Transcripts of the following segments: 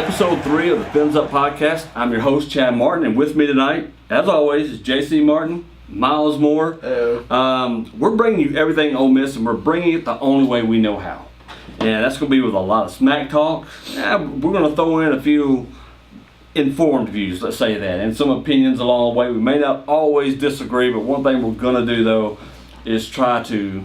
episode 3 of the Fins Up Podcast. I'm your host, Chad Martin, and with me tonight, as always, is JC Martin, Miles Moore. Hello. We're bringing you everything Ole Miss, and we're bringing it the only way we know how. And that's going to be with a lot of smack talk. We're going to throw in a few informed views, let's say that, and some opinions along the way. We may not always disagree, but one thing we're going to do, though, is try to,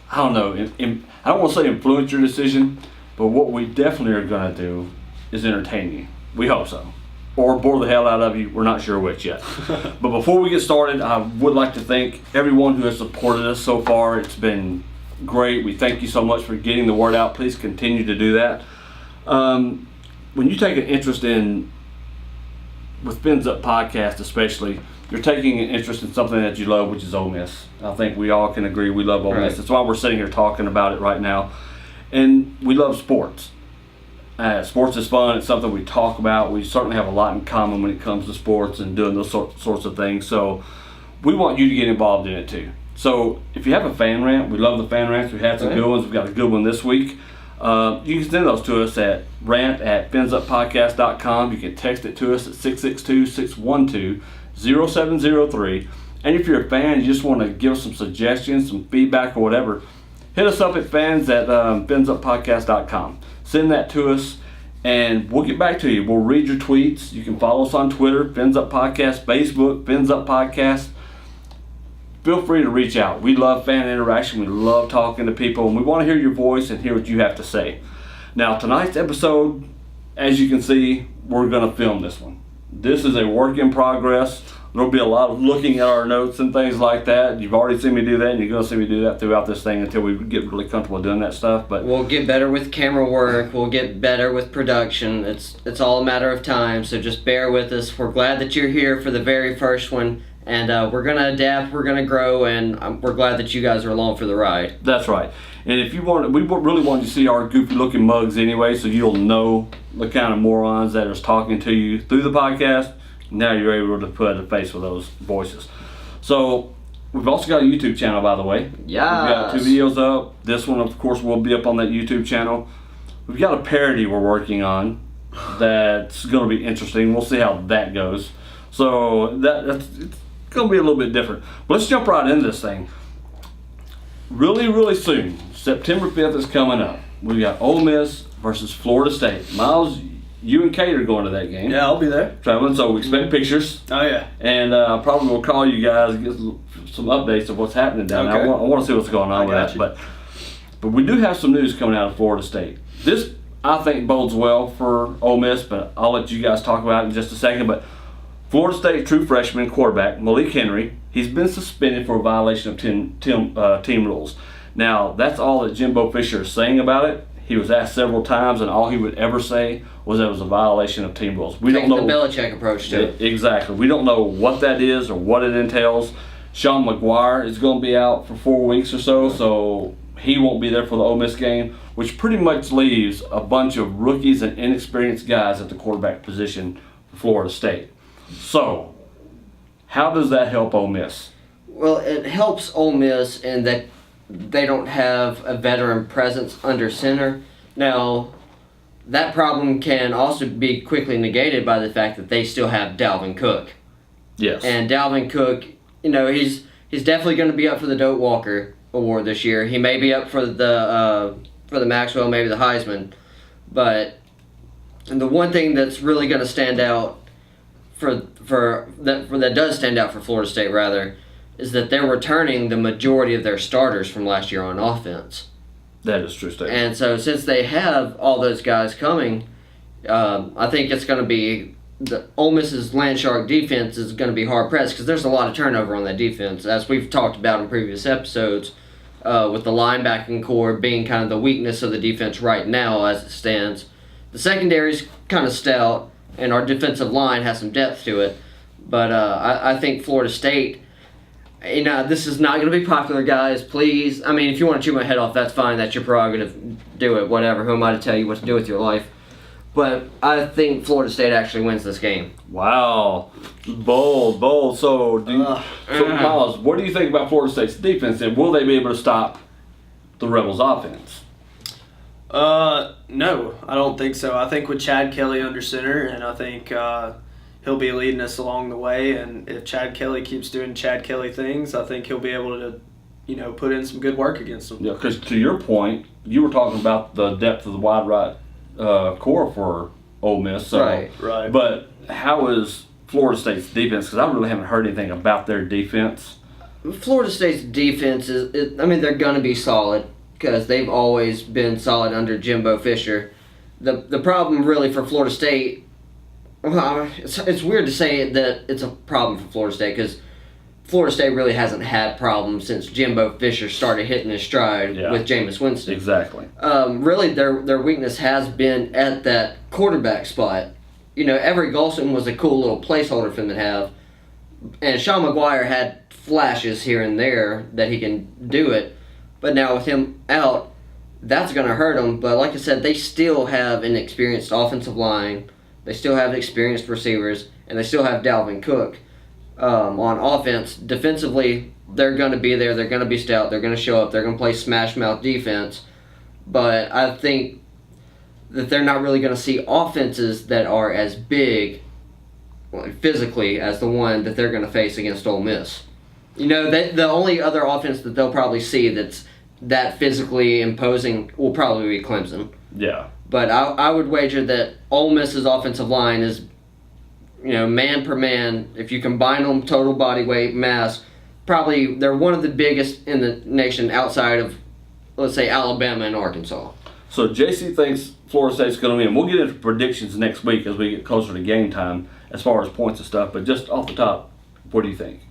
I don't want to say influence your decision, but what we definitely are going to do is entertain you. We hope so. Or bore the hell out of you. We're not sure which yet. But before we get started, I would like to thank everyone who has supported us so far. It's been great. We thank you so much for getting the word out. Please continue to do that. When you take an interest with Fins Up Podcast especially, you're taking an interest in something that you love, which is Ole Miss. I think we all can agree we love Ole Miss. That's why we're sitting here talking about it right now. And we love sports. Sports is fun. It's something we talk about. We certainly have a lot in common when it comes to sports and doing those sorts of things. So we want you to get involved in it too. So if you have a fan rant, we love the fan rants. We had some good ones. We've got a good one this week. You can send those to us at rant@finsuppodcast.com. You can text it to us at 662-612-0703. And if you're a fan, you just want to give us some suggestions, some feedback or whatever, hit us up at fans@finsuppodcast.com. Send that to us, and we'll get back to you. We'll read your tweets. You can follow us on Twitter, Fins Up Podcast, Facebook, Fins Up Podcast. Feel free to reach out. We love fan interaction. We love talking to people, and we want to hear your voice and hear what you have to say. Now, tonight's episode, as you can see, we're going to film this one. This is a work in progress. There'll be a lot of looking at our notes and things like that. You've already seen me do that, and you're going to see me do that throughout this thing until we get really comfortable doing that stuff. But we'll get better with camera work. We'll get better with production. It's all a matter of time, so just bear with us. We're glad that you're here for the very first one, and we're going to adapt, we're going to grow, and we're glad that you guys are along for the ride. That's right. And if you want, we really want you to see our goofy-looking mugs anyway, so you'll know the kind of morons that is talking to you through the podcast. Now you're able to put a face with those voices. So we've also got a YouTube channel, by the way. Yeah. We've got 2 videos up. This one, of course, will be up on that YouTube channel. We've got a parody we're working on that's going to be interesting. We'll see how that goes. So it's going to be a little bit different. But let's jump right into this thing. Really, really soon, September 5th is coming up. We got Ole Miss versus Florida State. Miles, you and Kate are going to that game. Yeah, I'll be there. Traveling, so we expect pictures. Oh, yeah. And probably will call you guys and get some updates of what's happening down there. I want to see what's going on with that. But we do have some news coming out of Florida State. This, I think, bodes well for Ole Miss, but I'll let you guys talk about it in just a second. But Florida State true freshman quarterback Malik Henry, he's been suspended for a violation of team rules. Now, that's all that Jimbo Fisher is saying about it. He was asked several times, and all he would ever say was that it was a violation of team rules. We don't know the Belichick approach to it. Exactly. We don't know what that is or what it entails. Sean McGuire is going to be out for 4 weeks or so he won't be there for the Ole Miss game, which pretty much leaves a bunch of rookies and inexperienced guys at the quarterback position for Florida State. So, how does that help Ole Miss? Well, it helps Ole Miss in that they don't have a veteran presence under center. Now, that problem can also be quickly negated by the fact that they still have Dalvin Cook. Yes. And Dalvin Cook, he's definitely going to be up for the Doak Walker Award this year. He may be up for the Maxwell, maybe the Heisman. But the one thing that's really going to stand out that does stand out for Florida State rather, is that they're returning the majority of their starters from last year on offense. That is true statement. And so since they have all those guys coming, I think it's going to be the Ole Miss's Land Shark defense is going to be hard pressed because there's a lot of turnover on that defense, as we've talked about in previous episodes, with the linebacking core being kind of the weakness of the defense right now as it stands. The secondary's kind of stout, and our defensive line has some depth to it. But I think Florida State, this is not going to be popular, guys. Please. I mean, if you want to chew my head off, that's fine. That's your prerogative. Do it, whatever. Who am I to tell you what to do with your life? But I think Florida State actually wins this game. Wow. Bold. So, Miles, what do you think about Florida State's defense, and will they be able to stop the Rebels' offense? No, I don't think so. I think with Chad Kelly under center, and I think he'll be leading us along the way. And if Chad Kelly keeps doing Chad Kelly things, I think he'll be able to, put in some good work against them. Yeah, because to your point, you were talking about the depth of the wide right core for Ole Miss. So, Right. But how is Florida State's defense? Because I really haven't heard anything about their defense. Florida State's defense they're going to be solid because they've always been solid under Jimbo Fisher. The problem really for Florida State, well, it's weird to say that it's a problem for Florida State because Florida State really hasn't had problems since Jimbo Fisher started hitting his stride with Jameis Winston. Exactly. Really, their weakness has been at that quarterback spot. Everett Golson was a cool little placeholder for them to have, and Sean McGuire had flashes here and there that he can do it, but now with him out, that's going to hurt them. But like I said, they still have an experienced offensive line, they still have experienced receivers, and they still have Dalvin Cook. On offense, defensively, they're going to be there, they're going to be stout, they're going to show up, they're going to play smash mouth defense, but I think that they're not really going to see offenses that are as big physically as the one that they're going to face against Ole Miss. The only other offense that they'll probably see that's that physically imposing will probably be Clemson. Yeah. But I would wager that Ole Miss's offensive line is, man per man, if you combine them, total body weight, mass, probably they're one of the biggest in the nation outside of, let's say, Alabama and Arkansas. So JC thinks Florida State's going to win. We'll get into predictions next week as we get closer to game time as far as points and stuff. But just off the top, what do you think?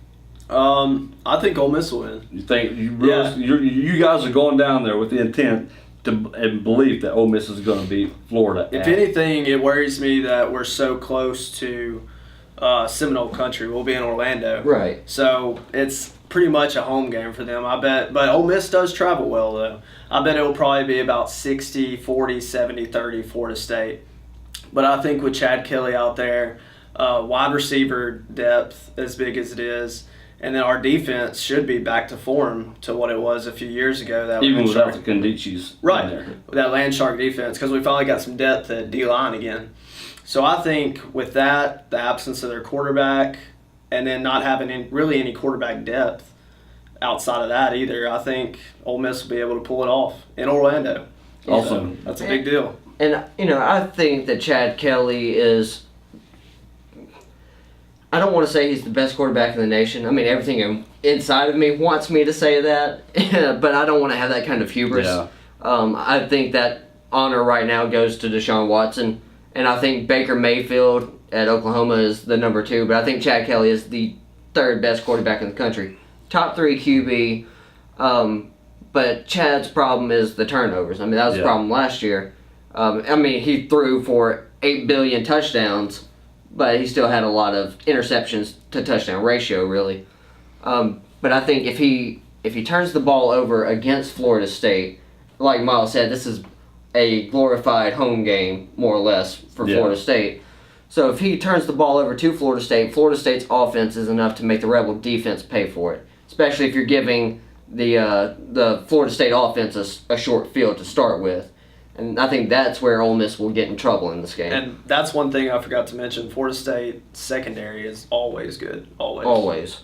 I think Ole Miss will win. You think you guys are going down there with the intent and belief that Ole Miss is going to beat Florida? If anything, it worries me that we're so close to Seminole Country. We'll be in Orlando. Right. So it's pretty much a home game for them, I bet. But Ole Miss does travel well, though. I bet it will probably be about 60-40, 70-30 Florida State. But I think with Chad Kelly out there, wide receiver depth as big as it is, and then our defense should be back to form to what it was a few years ago. That even without the Condichis right in there. That land shark defense, because we finally got some depth at D-line again. So I think with that, the absence of their quarterback, and then not having really any quarterback depth outside of that either, I think Ole Miss will be able to pull it off in Orlando. Awesome. So that's a big deal. And, I think that Chad Kelly is, I don't want to say he's the best quarterback in the nation. I mean, everything inside of me wants me to say that, but I don't want to have that kind of hubris. Yeah. I think that honor right now goes to Deshaun Watson, and I think Baker Mayfield at Oklahoma is the number 2, but I think Chad Kelly is the 3rd best quarterback in the country. Top 3 QB, but Chad's problem is the turnovers. I mean, that was the problem last year. He threw for 8 billion touchdowns, but he still had a lot of interceptions to touchdown ratio, really. But I think if he turns the ball over against Florida State, like Miles said, this is a glorified home game, more or less, for Florida State. So if he turns the ball over to Florida State's offense is enough to make the Rebel defense pay for it, especially if you're giving the Florida State offense a short field to start with. And I think that's where Ole Miss will get in trouble in this game. And that's one thing I forgot to mention. Florida State secondary is always good. Always.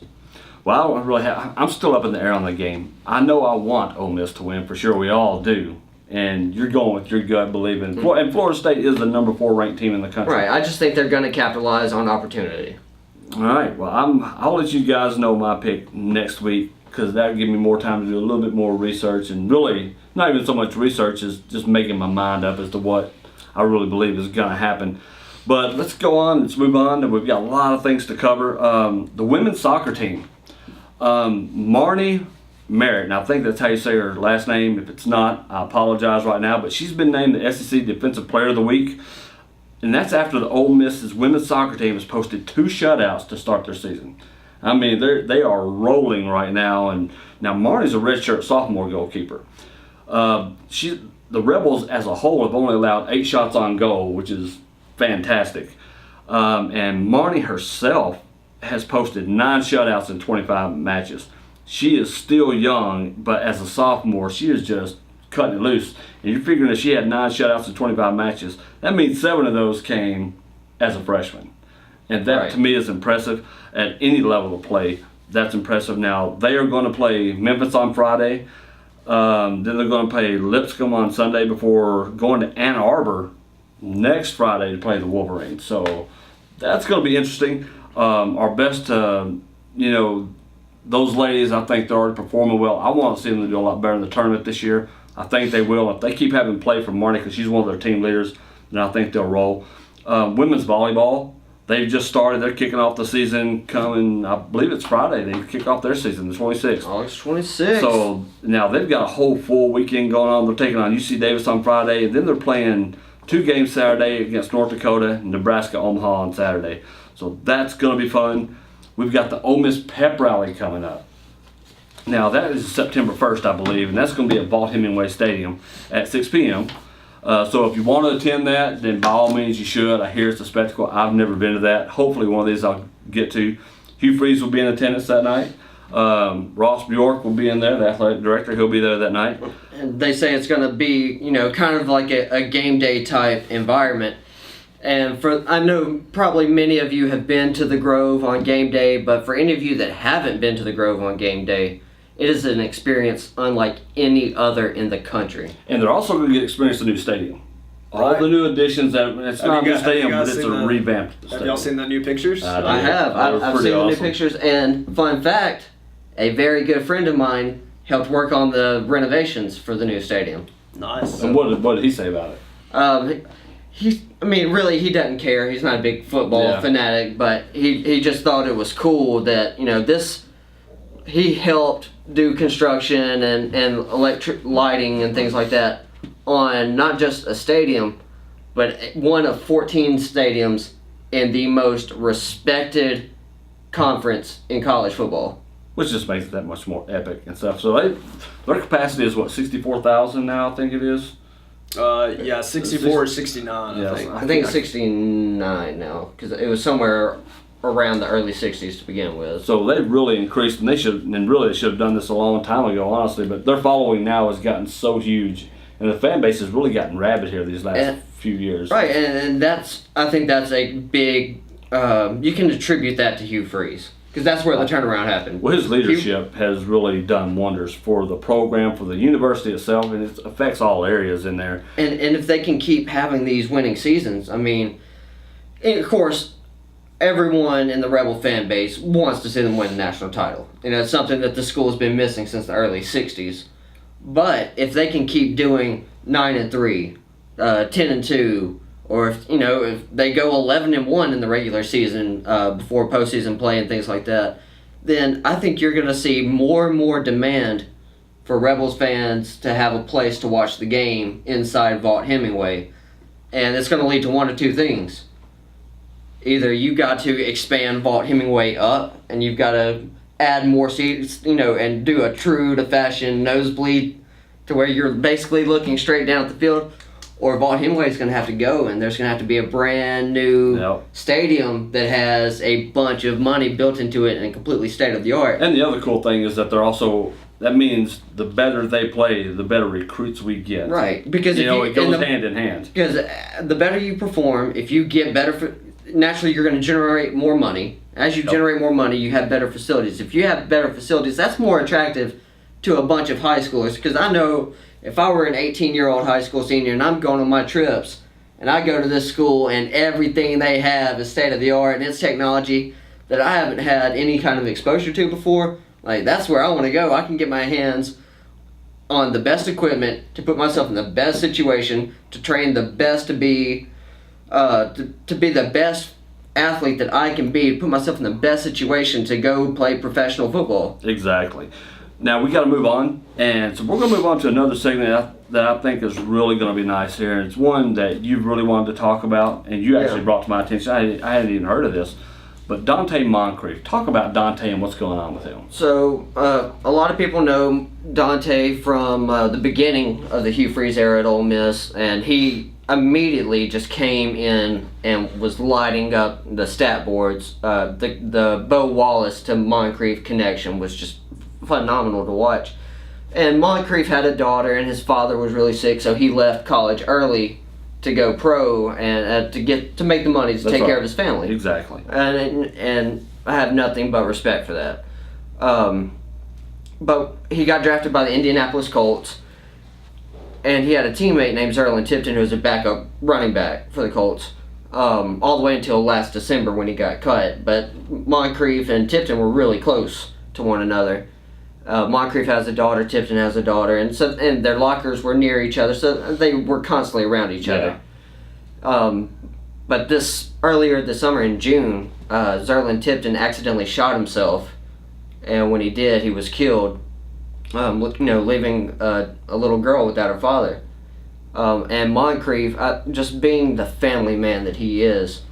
Well, I don't really I'm still up in the air on the game. I know I want Ole Miss to win for sure. We all do. And you're going with your gut, believing. Mm-hmm. And Florida State is the number 4 ranked team in the country. Right. I just think they're going to capitalize on opportunity. All right. Well, I'll let you guys know my pick next week because that'll give me more time to do a little bit more research and really not even so much research as just making my mind up as to what I really believe is going to happen. But let's go on. Let's move on. And we've got a lot of things to cover. The women's soccer team. Marnie Merritt, and I think that's how you say her last name. If it's not, I apologize right now. But she's been named the SEC Defensive Player of the Week. And that's after the Ole Miss's women's soccer team has posted 2 shutouts to start their season. I mean, they are rolling right now. And now Marnie's a redshirt sophomore goalkeeper. The Rebels as a whole have only allowed 8 shots on goal, which is fantastic. And Marnie herself has posted 9 shutouts in 25 matches. She is still young, but as a sophomore, she is just cutting it loose. And you're figuring that she had 9 shutouts in 25 matches. That means 7 of those came as a freshman. And that, to me, is impressive at any level of play. That's impressive. Now, they are going to play Memphis on Friday. Then they're going to play Lipscomb on Sunday before going to Ann Arbor next Friday to play the Wolverines. So that's going to be interesting. Our best, those ladies, I think they're already performing well. I want to see them to do a lot better in the tournament this year. I think they will. If they keep having play from Marnie, because she's one of their team leaders, then I think they'll roll. Women's volleyball, they've just started. They're kicking off the season coming, I believe it's Friday. They kick off their season, the 26th. August 26th. So now they've got a whole full weekend going on. They're taking on UC Davis on Friday, and then they're playing 2 games Saturday against North Dakota and Nebraska Omaha on Saturday. So that's going to be fun. We've got the Ole Miss Pep Rally coming up. Now that is September 1st, I believe, and that's going to be at Vaught Hemingway Stadium at 6 p.m. So if you want to attend that, then by all means you should. I hear it's a spectacle. I've never been to that. Hopefully one of these I'll get to. Hugh Freeze will be in attendance that night. Ross Bjork will be in there, the athletic director. He'll be there that night. And they say it's going to be, kind of like a game day type environment. And I know probably many of you have been to the Grove on game day, but for any of you that haven't been to the Grove on game day, it is an experience unlike any other in the country. And they're also going to get experience the new stadium. All the new additions, it's not a new stadium, but it's a revamped stadium. Have y'all seen the new pictures? I have. I've seen the new pictures. And fun fact, a very good friend of mine helped work on the renovations for the new stadium. Nice. And what did he say about it? Really, he doesn't care. He's not a big football fanatic, but he just thought it was cool that, he helped do construction and electric lighting and things like that on not just a stadium, but one of 14 stadiums in the most respected conference in college football. Which just makes it that much more epic and stuff. So their capacity is 64,000 now, I think it is. 64 or 69, I think. I think it's 69 now, because it was somewhere around the early 60s to begin with. So they've really increased, and they should have done this a long time ago, honestly. But their following now has gotten so huge, and the fan base has really gotten rabid here these last few years. Right, and I think that's a big. You can attribute that to Hugh Freeze, because that's where the turnaround happened. Well, his leadership has really done wonders for the program, for the university itself, and it affects all areas in there. And if they can keep having these winning seasons, and of course, everyone in the Rebel fan base wants to see them win the national title. It's something that the school has been missing since the early 60s. But if they can keep doing 9-3, 10-2, or if they go 11-1 in the regular season before postseason play and things like that, then I think you're going to see more and more demand for Rebels fans to have a place to watch the game inside Vaught Hemingway. And it's going to lead to one of two things. Either you got to expand Vaught Hemingway up, and you've got to add more seats, and do a true to fashion nosebleed to where you're basically looking straight down at the field, or Vaught Hemingway is going to have to go, and there's going to have to be a brand new stadium that has a bunch of money built into it and completely state of the art. And the other cool thing is that that means the better they play, the better recruits we get. Right, because it goes hand in hand. Because the better you perform, if you get better naturally you're going to generate more money. As you generate more money, you have better facilities. If you have better facilities, that's more attractive to a bunch of high schoolers. Because I know if I were an 18-year-old high school senior and I'm going on my trips, and I go to this school and everything they have is state-of-the-art and it's technology that I haven't had any kind of exposure to before, that's where I want to go. I can get my hands on the best equipment to put myself in the best situation, to train the best to be the best athlete that I can be, put myself in the best situation to go play professional football. Exactly. Now we got to move on, and so we're going to move on to another segment that I think is really going to be nice here. And it's one that you really wanted to talk about, and you actually brought to my attention. I hadn't even heard of this, but Donte Moncrief. Talk about Donte and what's going on with him. So a lot of people know Donte from the beginning of the Hugh Freeze era at Ole Miss, and he immediately just came in and was lighting up the stat boards. The Bo Wallace to Moncrief connection was just phenomenal to watch. And Moncrief had a daughter, and his father was really sick, so he left college early to go pro and to make the money to That's take care right. of his family. Exactly. And I have nothing but respect for that. But he got drafted by the Indianapolis Colts, and he had a teammate named Zerlin Tipton who was a backup running back for the Colts all the way until last December when he got cut. But Moncrief and Tipton were really close to one another. Moncrief has a daughter, Tipton has a daughter, and their lockers were near each other, so they were constantly around each other. But earlier this summer in June, Zerlin Tipton accidentally shot himself, and when he did, he was killed, leaving a little girl without her father. And Moncrief, just being the family man that he is,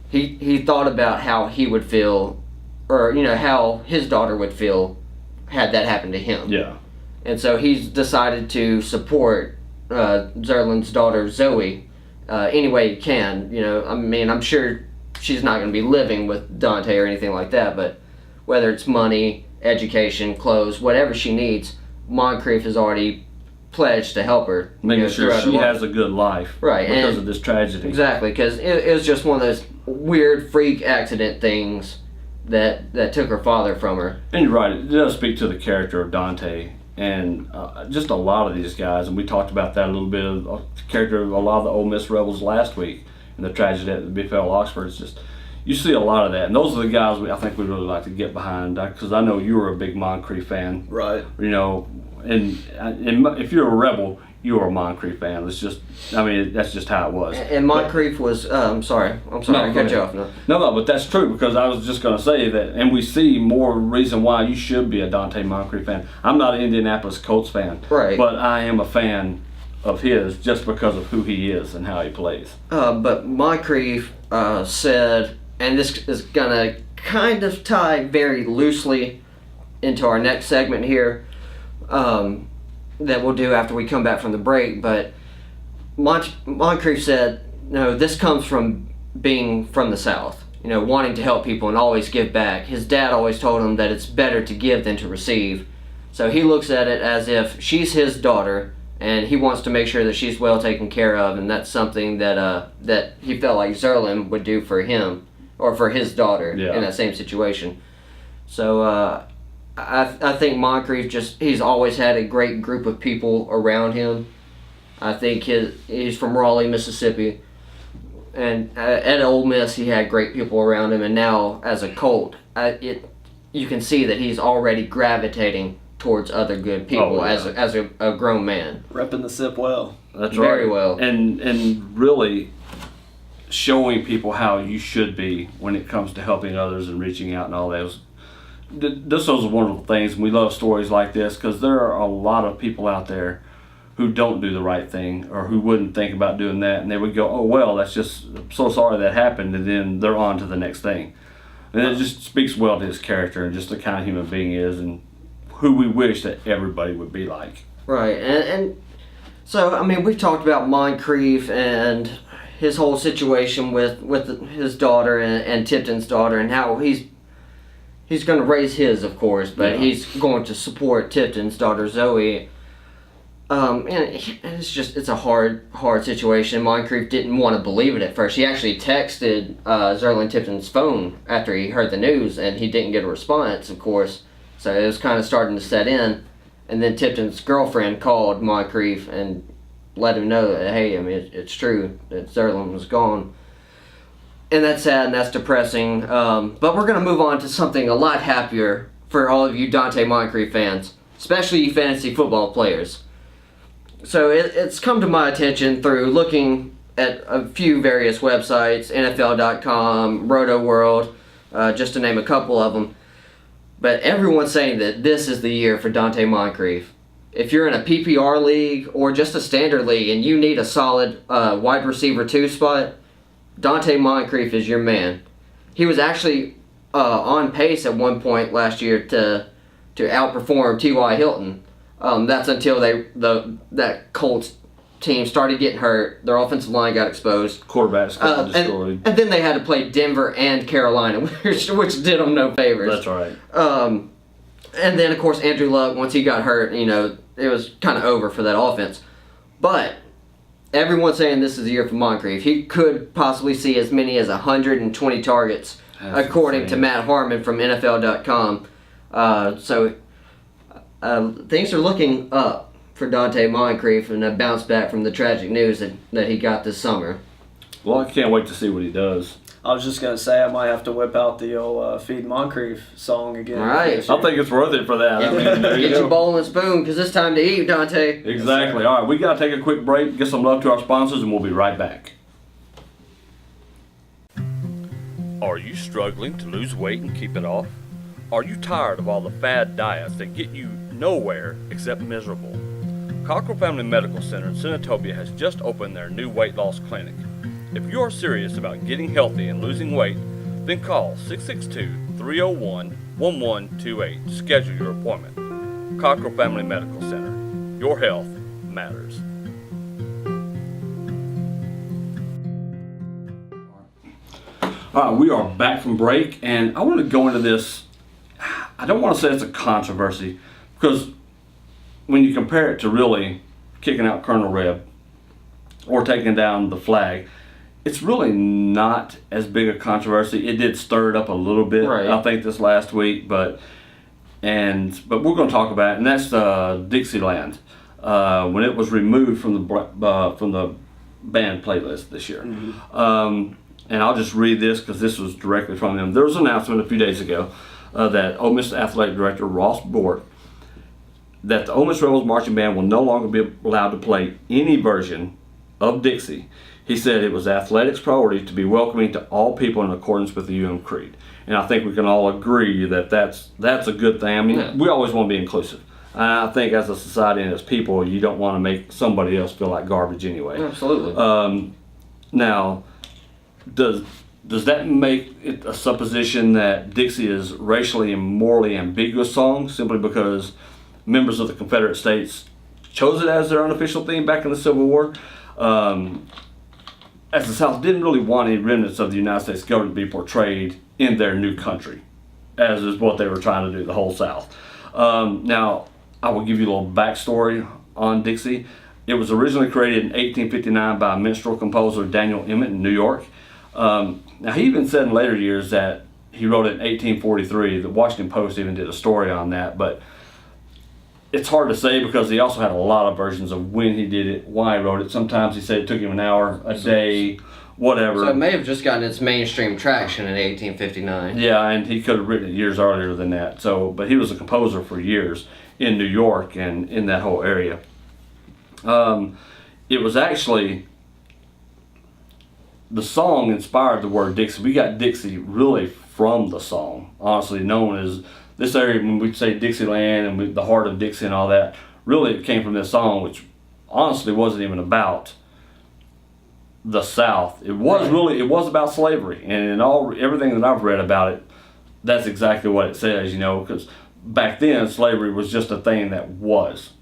he thought about how he would feel, or how his daughter would feel had that happened to him. Yeah. And so he's decided to support Zerlin's daughter Zoe any way he can. I'm sure she's not going to be living with Donte or anything like that, but whether it's money, education, clothes, whatever she needs, Moncrief has already pledged to help her. Making sure she has a good life. Right. Because of this tragedy. Exactly, because it was just one of those weird freak accident things that took her father from her. And you're right, it does speak to the character of Donte and just a lot of these guys, and we talked about that a little bit of the character of a lot of the Ole Miss Rebels last week and the tragedy that befell Oxford. It's just, you see a lot of that, and those are the guys I think we'd really like to get behind, because I know you were a big Moncrief fan. Right. And if you're a Rebel, you're a Moncrief fan. It's just, that's just how it was. And Moncrief was, I'm sorry, I cut you off. No, but that's true, because I was just going to say that, and we see more reason why you should be a Donte Moncrief fan. I'm not an Indianapolis Colts fan, right, but I am a fan of his just because of who he is and how he plays. But Moncrief said, and this is going to kind of tie very loosely into our next segment here, that we'll do after we come back from the break, but Moncrief said, this comes from being from the South, wanting to help people and always give back. His dad always told him that it's better to give than to receive. So he looks at it as if she's his daughter, and he wants to make sure that she's well taken care of, and that's something that he felt like Zerlin would do for him, or for his daughter in that same situation. So, I think Moncrief he's always had a great group of people around him. I think he's from Raleigh, Mississippi, and at Ole Miss he had great people around him, and now as a Colt, you can see that he's already gravitating towards other good people as a grown man. Repping the SIP well. That's right. Very well. And really showing people how you should be when it comes to helping others and reaching out and all those. This was wonderful things, and we love stories like this, because there are a lot of people out there who don't do the right thing, or who wouldn't think about doing that, and they would go, oh well, that's just, I'm so sorry that happened, and then they're on to the next thing. And it just speaks well to his character and just the kind of human being he is, and who we wish that everybody would be like. Right, and so we've talked about Moncrief and his whole situation with his daughter and Tipton's daughter, and how he's going to raise his, of course, but he's going to support Tipton's daughter Zoe. And it's a hard situation. Moncrief didn't want to believe it at first. He actually texted Zerlin Tipton's phone after he heard the news, and he didn't get a response, of course. So it was kind of starting to set in. And then Tipton's girlfriend called Moncrief and let him know that, hey, it's true that Zerlin was gone. And that's sad and that's depressing. But we're going to move on to something a lot happier for all of you Donte Moncrief fans, especially you fantasy football players. So it's come to my attention through looking at a few various websites, NFL.com, Roto World, just to name a couple of them. But everyone's saying that this is the year for Donte Moncrief. If you're in a PPR league or just a standard league and you need a solid wide receiver 2 spot, Donte Moncrief is your man. He was actually on pace at one point last year to outperform T.Y. Hilton. That's until that Colts team started getting hurt. Their offensive line got exposed. Quarterbacks got destroyed. And then they had to play Denver and Carolina, which did them no favors. That's right. And then, of course, Andrew Luck, once he got hurt, it was kind of over for that offense. But everyone's saying this is the year for Moncrief. He could possibly see as many as 120 targets, according to Matt Harmon from NFL.com. So things are looking up for Donte Moncrief and a bounce back from the tragic news that he got this summer. Well, I can't wait to see what he does. I was just going to say I might have to whip out the old Feed Moncrief song again. All right. I think it's worth it for that. I mean, there Get you your go. bowl and spoon, because it's time to eat, Donte. Exactly. All right, we got to take a quick break, get some love to our sponsors, and we'll be right back. Are you struggling to lose weight and keep it off? Are you tired of all the fad diets that get you nowhere except miserable? Cockrell Family Medical Center in Senatobia has just opened their new weight loss clinic. If you are serious about getting healthy and losing weight, then call 662-301-1128 to schedule your appointment. Cockrell Family Medical Center. Your health matters. All right, we are back from break, and I want to go into this. I don't want to say it's a controversy, because when you compare it to really kicking out Colonel Reb or taking down the flag, it's really not as big a controversy. It did stir it up a little bit, right, I think, this last week, but we're going to talk about it, and that's Dixieland when it was removed from the band playlist this year. Mm-hmm. And I'll just read this because this was directly from them. There was an announcement a few days ago that Ole Miss Athletic Director Ross Bort that the Ole Miss Rebels Marching Band will no longer be allowed to play any version of Dixie. He said it was athletics' priority to be welcoming to all people in accordance with the UM Creed. And I think we can all agree that that's a good thing. I mean, we always want to be inclusive. And I think as a society and as people, you don't want to make somebody else feel like garbage anyway. Absolutely. Now, does that make it a supposition that Dixie is racially and morally ambiguous song simply because members of the Confederate States chose it as their unofficial theme back in the Civil War? As the South didn't really want any remnants of the United States government to be portrayed in their new country, as is what they were trying to do, the whole South. Now, I will give you a little backstory on Dixie. It was originally created in 1859 by minstrel composer Daniel Emmett in New York. Now, he even said in later years that he wrote it in 1843. The Washington Post even did a story on that, but it's hard to say because he also had a lot of versions of when he did it, why he wrote it. Sometimes he said it took him an hour, a day, whatever. So it may have just gotten its mainstream traction in 1859. Yeah, and he could have written it years earlier than that. But he was a composer for years in New York and in that whole area. It was actually, the song inspired the word Dixie. We got Dixie really from the song, honestly, known as this area. When we say Dixieland and the heart of Dixie and all that, really it came from this song, which honestly wasn't even about the South. It was about slavery, and in everything that I've read about it, that's exactly what it says. Because back then slavery was just a thing that was,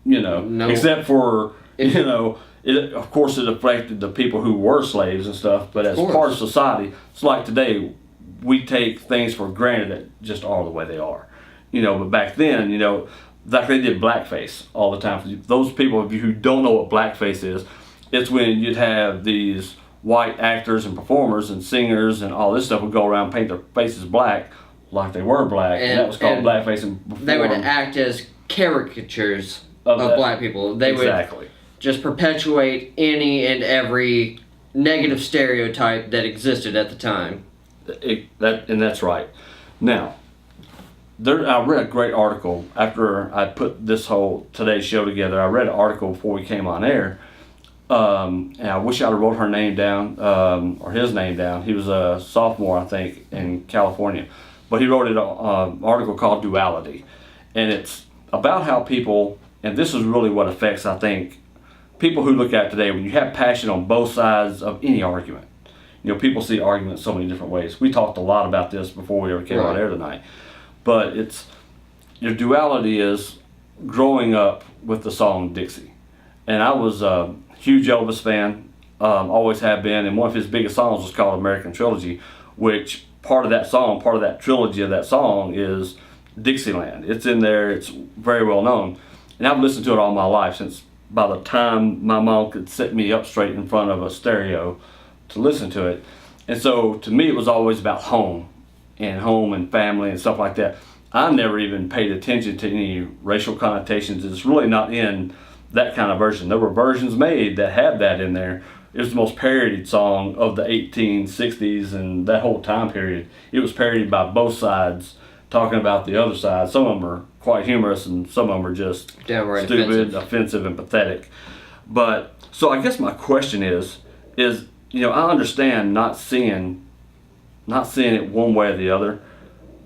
except for of course it affected the people who were slaves and stuff. But as part of society, it's like today, we take things for granted that just are the way they are. But back then, like they did blackface all the time. For those people of you who don't know what blackface is, it's when you'd have these white actors and performers and singers and all this stuff would go around and paint their faces black like they were black, and that was called blackface. And they would act as caricatures of black people. They would just perpetuate any and every negative stereotype that existed at the time. And that's right. Now, I read a great article after I put this whole today's show together. I read an article before we came on air, and I wish I'd have wrote her name down or his name down. He was a sophomore, I think, in California, but he wrote an article called "Duality," and it's about how people, and this is really what affects, I think, people who look at today. When you have passion on both sides of any argument. People see arguments so many different ways. We talked a lot about this before we ever came on air tonight. But your duality is growing up with the song Dixie. And I was a huge Elvis fan, always have been, and one of his biggest songs was called American Trilogy, which part of that trilogy of that song is Dixieland. It's in there. It's very well known, and I've listened to it all my life since by the time my mom could sit me up straight in front of a stereo to listen to it. And so to me, it was always about home and family and stuff like that. I never even paid attention to any racial connotations. It's really not in that kind of version. There were versions made that had that in there. It was the most parodied song of the 1860s and that whole time period. It was parodied by both sides, talking about the other side. Some of them are quite humorous and some of them are just downright stupid, offensive, and pathetic. But so I guess my question is I understand not seeing it one way or the other.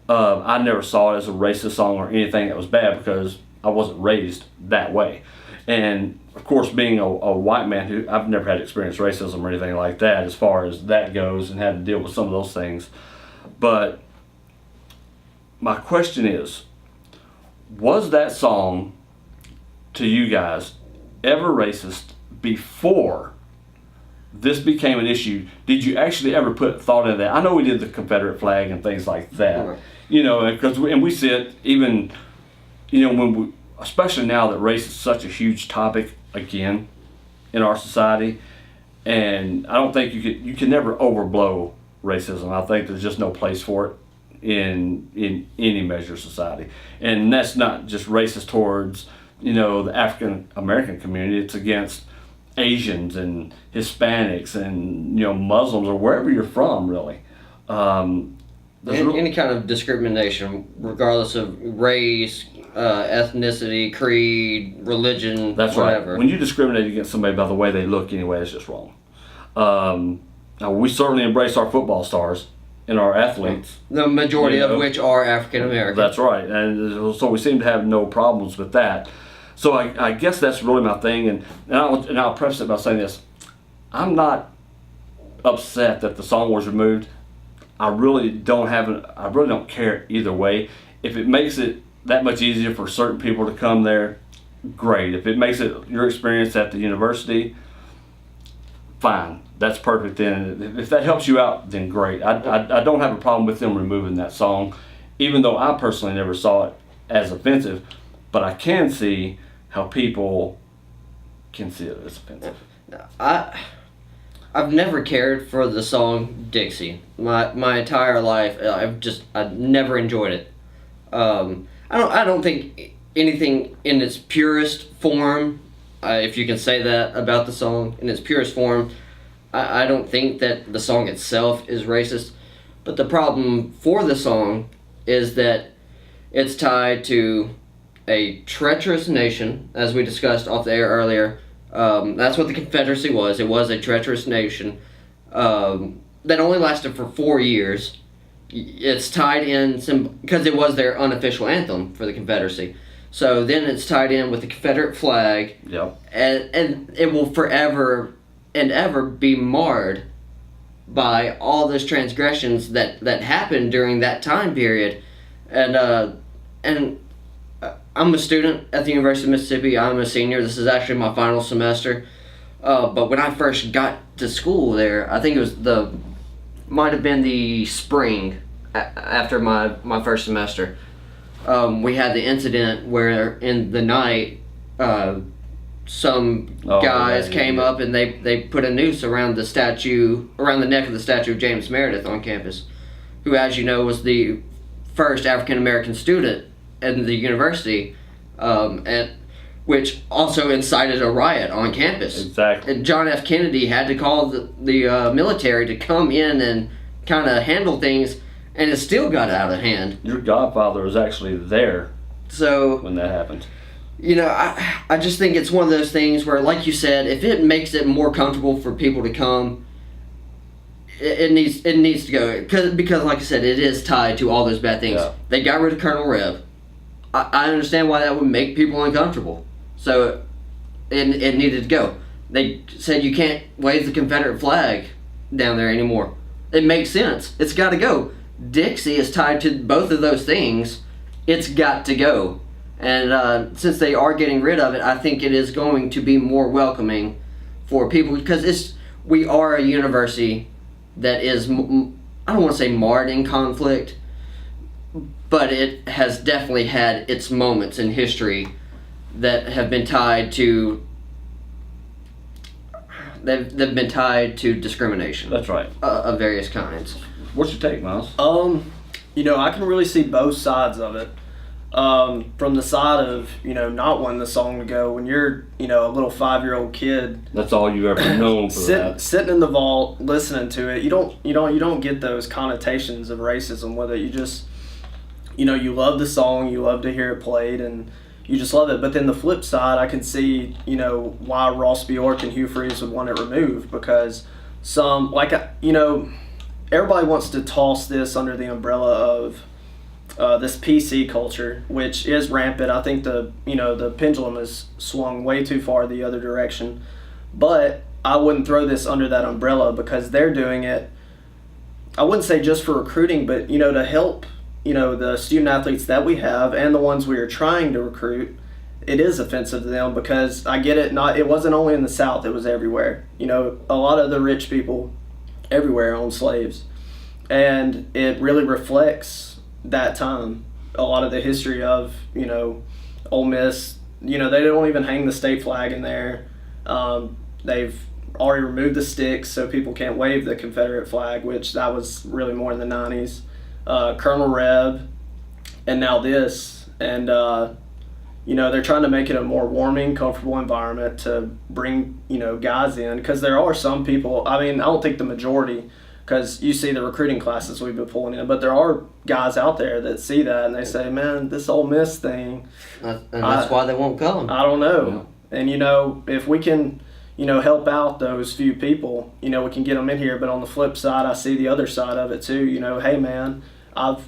I never saw it as a racist song or anything that was bad because I wasn't raised that way. And of course, being a white man who I've never had experienced racism or anything like that as far as that goes, and had to deal with some of those things. But my question is, was that song to you guys ever racist before this became an issue? Did you actually ever put thought into that? I know we did the Confederate flag and things like that, Right. Because we see it even, when we, especially now that race is such a huge topic again in our society, and I don't think you can never overblow racism. I think there's just no place for it in any measure of society, and that's not just racist towards the African American community. It's against Asians and Hispanics and Muslims or wherever you're from, really. Any kind of discrimination, regardless of race, ethnicity, creed, religion, That's whatever. right. When you discriminate against somebody by the way they look anyway, it's just wrong. Now, we certainly embrace our football stars and our athletes. The majority of which are African American. That's right. And so we seem to have no problems with that. So I guess that's really my thing. And I'll preface it by saying this. I'm not upset that the song was removed. I really don't care either way. If it makes it that much easier for certain people to come there, great. If it makes it your experience at the university, fine. That's perfect then. If that helps you out, then great. I don't have a problem with them removing that song, even though I personally never saw it as offensive, but I can see how people can see it as offensive. I've never cared for the song Dixie. My entire life, I've never enjoyed it. I don't think anything in its purest form, if you can say that about the song, in its purest form, I don't think that the song itself is racist. But the problem for the song is that it's tied to a treacherous nation, as we discussed off the air earlier. That's what the Confederacy was. It was a treacherous nation that only lasted for 4 years. It's tied in because it was their unofficial anthem for the Confederacy. So then it's tied in with the Confederate flag. Yep. And it will forever and ever be marred by all those transgressions that happened during that time period. And I'm a student at the University of Mississippi. I'm a senior. This is actually my final semester. But when I first got to school there, I think it was might have been the spring after my first semester. We had the incident where in the night, some guys came up and they put a noose around the neck of the statue of James Meredith on campus, who, as you know, was the first African American student in the university, which also incited a riot on campus. Exactly. And John F. Kennedy had to call the military to come in and kind of handle things, and it still got out of hand. Your godfather was actually there when that happened. I just think it's one of those things where, like you said, if it makes it more comfortable for people to come, it needs to go. Because like I said, it is tied to all those bad things. Yeah. They got rid of Colonel Reb. I understand why that would make people uncomfortable. So it needed to go. They said you can't wave the Confederate flag down there anymore. It makes sense. It's got to go. Dixie is tied to both of those things. It's got to go. And since they are getting rid of it, I think it is going to be more welcoming for people, because we are a university that is, I don't want to say marred in conflict, but it has definitely had its moments in history that have been tied to they've been tied to discrimination. That's right. Of various kinds. What's your take, Miles? I can really see both sides of it. From the side of, not wanting the song to go, when you're, a little 5-year-old kid. That's all you ever known for that. Sitting in the vault, listening to it, you don't get those connotations of racism with it. You just, you love the song, you love to hear it played, and you just love it. But then the flip side, I can see, why Ross Bjork and Hugh Freeze would want it removed, because everybody wants to toss this under the umbrella of this PC culture, which is rampant. I think the pendulum has swung way too far the other direction. But I wouldn't throw this under that umbrella, because they're doing it, I wouldn't say just for recruiting, but to help the student athletes that we have and the ones we are trying to recruit. It is offensive to them, because I get it. It wasn't only in the South; it was everywhere. A lot of the rich people everywhere owned slaves, and it really reflects that time. A lot of the history of Ole Miss. They don't even hang the state flag in there. They've already removed the sticks, so people can't wave the Confederate flag, which that was really more in the 90s. Colonel Reb, and now this, and they're trying to make it a more warming, comfortable environment to bring guys in, because there are some people. I mean, I don't think the majority, because you see the recruiting classes we've been pulling in, but there are guys out there that see that and they say, "Man, this Ole Miss thing," and that's why they won't come. I don't know, and if we can. Help out those few people, we can get them in here. But on the flip side, I see the other side of it too. Hey man, I'm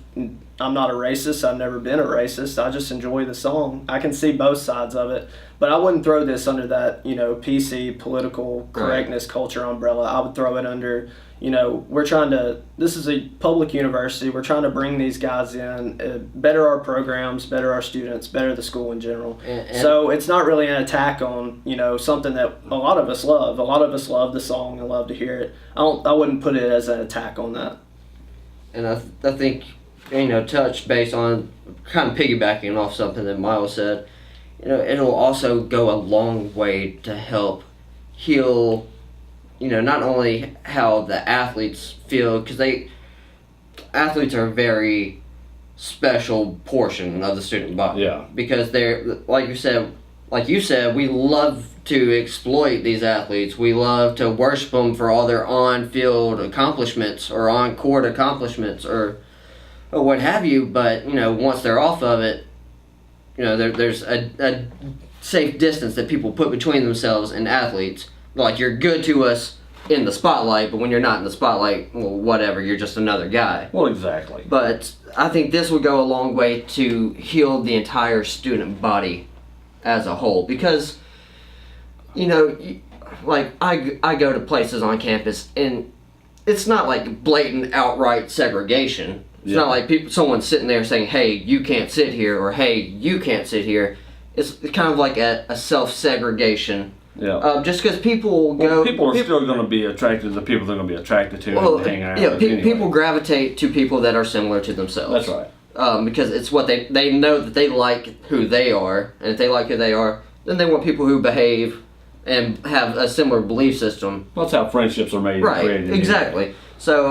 not a racist. I've never been a racist. I just enjoy the song. I can see both sides of it. But I wouldn't throw this under that, PC political correctness culture umbrella. I would throw it under, this is a public university. We're trying to bring these guys in, better our programs, better our students, better the school in general. And so it's not really an attack on, something that a lot of us love. A lot of us love the song and love to hear it. I wouldn't put it as an attack on that. And I think, touch based on kind of piggybacking off something that Miles said, it'll also go a long way to help heal, not only how the athletes feel, because athletes are a very special portion of the student body. Yeah. Because they're, like you said, we love to exploit these athletes. We love to worship them for all their on-field accomplishments or on-court accomplishments or what have you. But, once they're off of it, there's a safe distance that people put between themselves and athletes. Like, you're good to us in the spotlight, but when you're not in the spotlight, well, whatever, you're just another guy. Well, exactly. But I think this would go a long way to heal the entire student body as a whole, because like I go to places on campus and it's not like blatant outright segregation. It's not like someone's sitting there saying, "Hey, you can't sit here," or "Hey, you can't sit here." It's kind of like a self-segregation. Yeah. Just because people go, people are still going to be attracted to the people they're going to be attracted to and hang out with. Anyway. People gravitate to people that are similar to themselves. That's right. Because it's what they know that they like who they are, and if they like who they are, then they want people who behave and have a similar belief system. That's how friendships are made. Right. And created. Exactly. Anyway. So,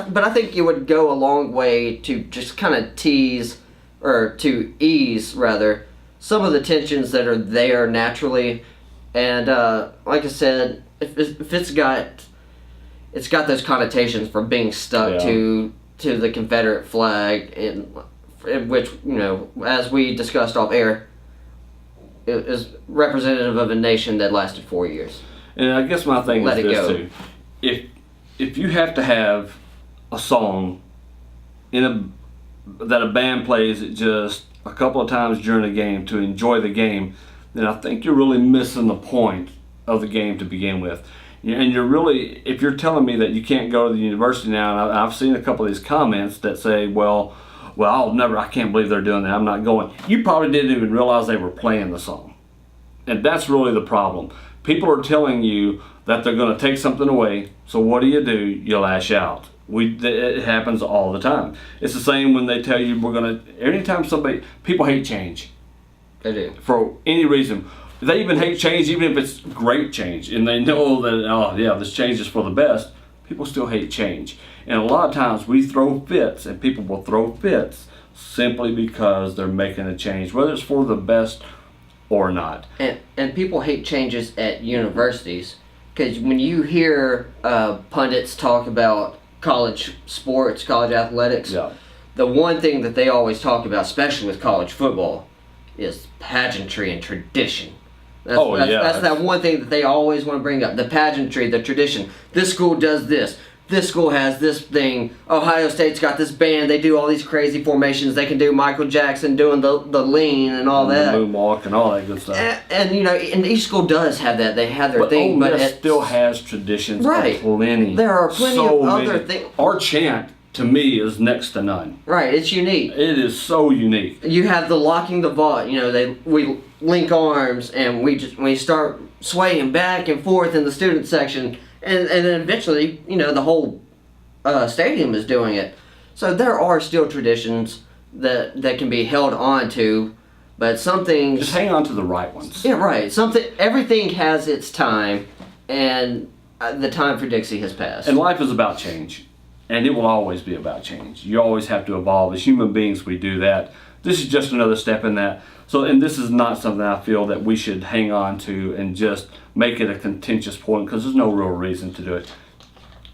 but I think it would go a long way to just kind of ease some of the tensions that are there naturally. And like I said, if it's got those connotations for being stuck to the Confederate flag, in which, as we discussed off air, it is representative of a nation that lasted 4 years. And I guess my thing is this too: if you have to have a song that a band plays it just a couple of times during the game to enjoy the game, then I think you're really missing the point of the game to begin with. And if you're telling me that you can't go to the university now, and I've seen a couple of these comments that say, well, I can't believe they're doing that, I'm not going. You probably didn't even realize they were playing the song. And that's really the problem. People are telling you that they're going to take something away, so what do? You lash out. It happens all the time. It's the same when they tell you anytime people hate change. They do. For any reason. They even hate change even if it's great change. And they know that, this change is for the best. People still hate change. And a lot of times we throw fits, and people will throw fits simply because they're making a change, whether it's for the best or not. And people hate changes at universities, because when you hear pundits talk about college sports, college athletics, the one thing that they always talk about, especially with college football, is pageantry and tradition. That's that one thing that they always want to bring up. The pageantry, the tradition. This school does this. This school has this thing. Ohio State's got this band. They do all these crazy formations. They can do Michael Jackson doing the lean and all that. The moonwalk and all that good stuff. And and each school does have that. They have their thing. But it still has traditions. Right. Plenty. There are plenty of other things. Our chant, to me, is next to none. Right. It's unique. It is so unique. You have the locking the vault. We link arms and we start swaying back and forth in the student section. And then eventually, the whole stadium is doing it. So there are still traditions that can be held on to, but something... Just hang on to the right ones. Yeah, right. Everything has its time, and the time for Dixie has passed. And life is about change, and it will always be about change. You always have to evolve. As human beings, we do that. This is just another step in that. And this is not something I feel that we should hang on to and just make it a contentious point, because there's no real reason to do it.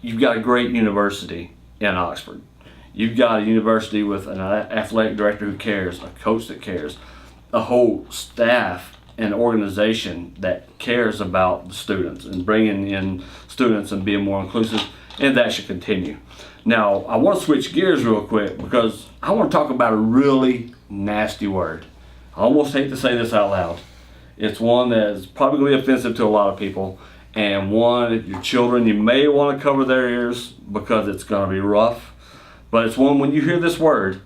You've got a great university in Oxford. You've got a university with an athletic director who cares, a coach that cares, a whole staff and organization that cares about the students and bringing in students and being more inclusive, and that should continue. Now, I want to switch gears real quick because I want to talk about a really nasty word. I almost hate to say this out loud. It's one that is probably offensive to a lot of people, and one, your children, you may want to cover their ears because it's going to be rough. But it's one, when you hear this word,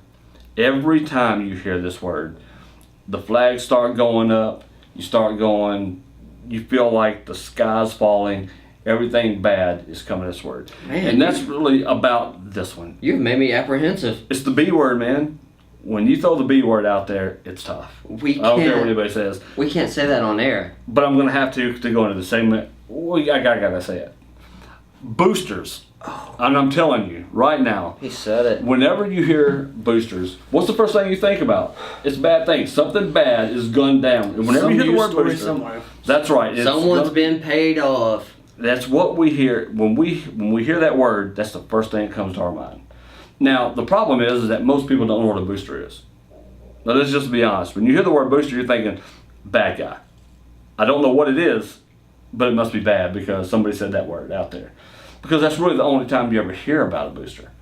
every time you hear this word, the flags start going up, you feel like the sky's falling, everything bad is coming to this word. Man, and that's really about this one. You've made me apprehensive. It's the B word, man. When you throw the B word out there, it's tough. I don't care what anybody says. We can't say that on air. But I'm going to have to go into the segment. I gotta say it. Boosters. Oh. And I'm telling you, right now. He said it. Whenever you hear boosters, what's the first thing you think about? It's bad things. Something bad is gunned down. And whenever you hear the word booster, somewhere. That's right. Someone's been paid off. That's what we hear. When we hear that word, that's the first thing that comes to our mind. Now, the problem is that most people don't know what a booster is. Now, let's just be honest. When you hear the word booster, you're thinking, bad guy. I don't know what it is, but it must be bad because somebody said that word out there. Because that's really the only time you ever hear about a booster.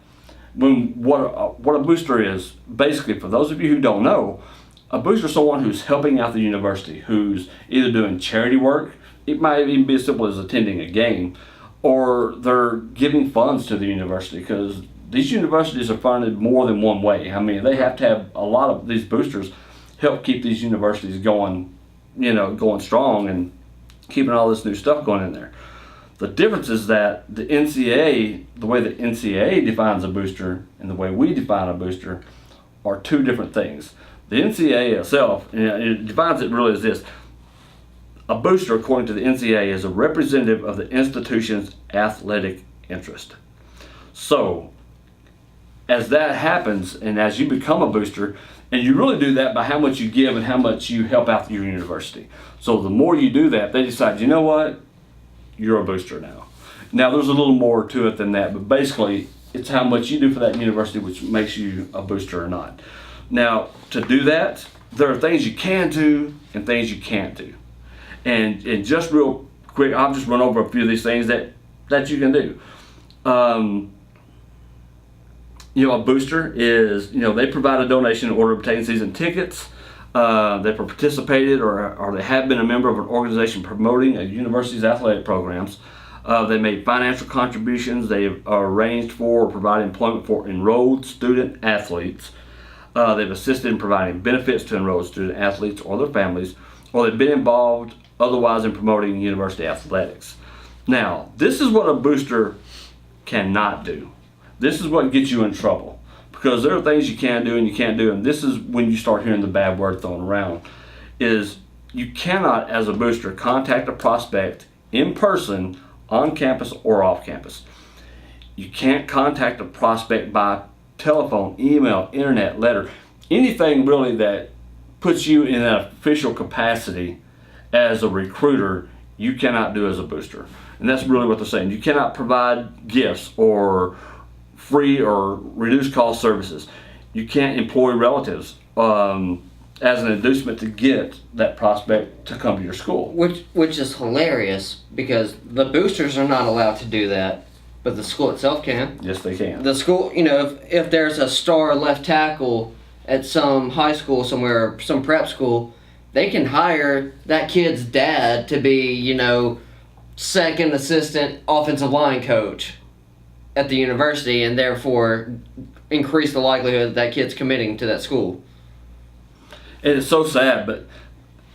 What a booster is, basically, for those of you who don't know, a booster is someone who's helping out the university, who's either doing charity work, it might even be as simple as attending a game, or they're giving funds to the university, because these universities are funded more than one way. I mean, they have to have a lot of these boosters help keep these universities going strong and keeping all this new stuff going in there. The difference is that the way the NCAA defines a booster and the way we define a booster are two different things. The NCAA itself, it defines it really as this. A booster, according to the NCAA, is a representative of the institution's athletic interest. So, as that happens, and as you become a booster, and you really do that by how much you give and how much you help out your university. So the more you do that, they decide, you know what? You're a booster now. Now, there's a little more to it than that, but basically, it's how much you do for that university which makes you a booster or not. Now, to do that, there are things you can do and things you can't do. And just real quick, I'll just run over a few of these things that you can do. A booster is, they provide a donation in order to obtain season tickets. They've participated or they have been a member of an organization promoting a university's athletic programs. They made financial contributions. They've arranged for or provided employment for enrolled student athletes. They've assisted in providing benefits to enrolled student athletes or their families, or they've been involved otherwise in promoting university athletics. Now, this is what a booster cannot do. This is what gets you in trouble. Because there are things you can't do and you can't do, and this is when you start hearing the bad word thrown around, is you cannot, as a booster, contact a prospect in person, on campus or off campus. You can't contact a prospect by telephone, email, internet, letter, anything really that puts you in an official capacity as a recruiter, you cannot do as a booster. And that's really what they're saying. You cannot provide gifts or free or reduced cost services. You can't employ relatives as an inducement to get that prospect to come to your school. Which is hilarious because the boosters are not allowed to do that, but the school itself can. Yes, they can. The school, if there's a star left tackle at some high school somewhere, some prep school, they can hire that kid's dad to be, second assistant offensive line coach at the university, and therefore increase the likelihood that kid's committing to that school. And it's so sad,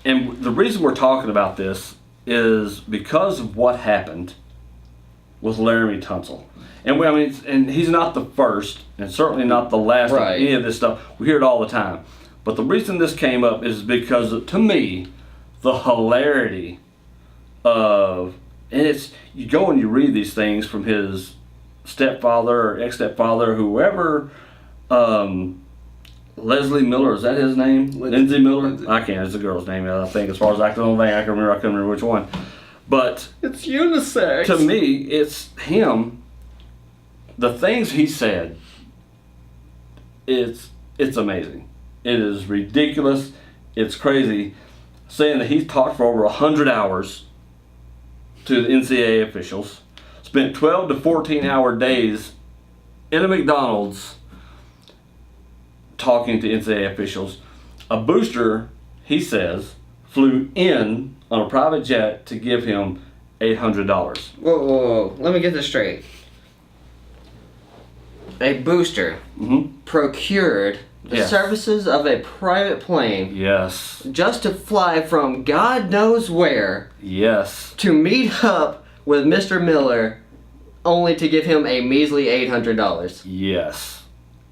and the reason we're talking about this is because of what happened with Laramie Tunsil. And he's not the first, and certainly not the last Right. of any of this stuff. We hear it all the time. But the reason this came up is because, to me, the hilarity of, and it's, you go and you read these things from his stepfather or ex-stepfather, whoever, Leslie Miller, is that his name? Lindsay Miller? Lindsay. I can't, it's a girl's name, I think, as far as I can remember which one. But It's unisex. to me, it's him. The things he said, it's amazing. It is ridiculous. It's crazy. Saying that he's talked for over 100 hours to the NCAA officials, spent 12 to 14-hour days in a McDonald's talking to NCAA officials. A booster, he says, flew in on a private jet to give him $800. Whoa. Let me get this straight. A booster procured the Yes. services of a private plane Yes. just to fly from God knows where Yes. to meet up with Mr. Miller, only to give him a measly $800. Yes.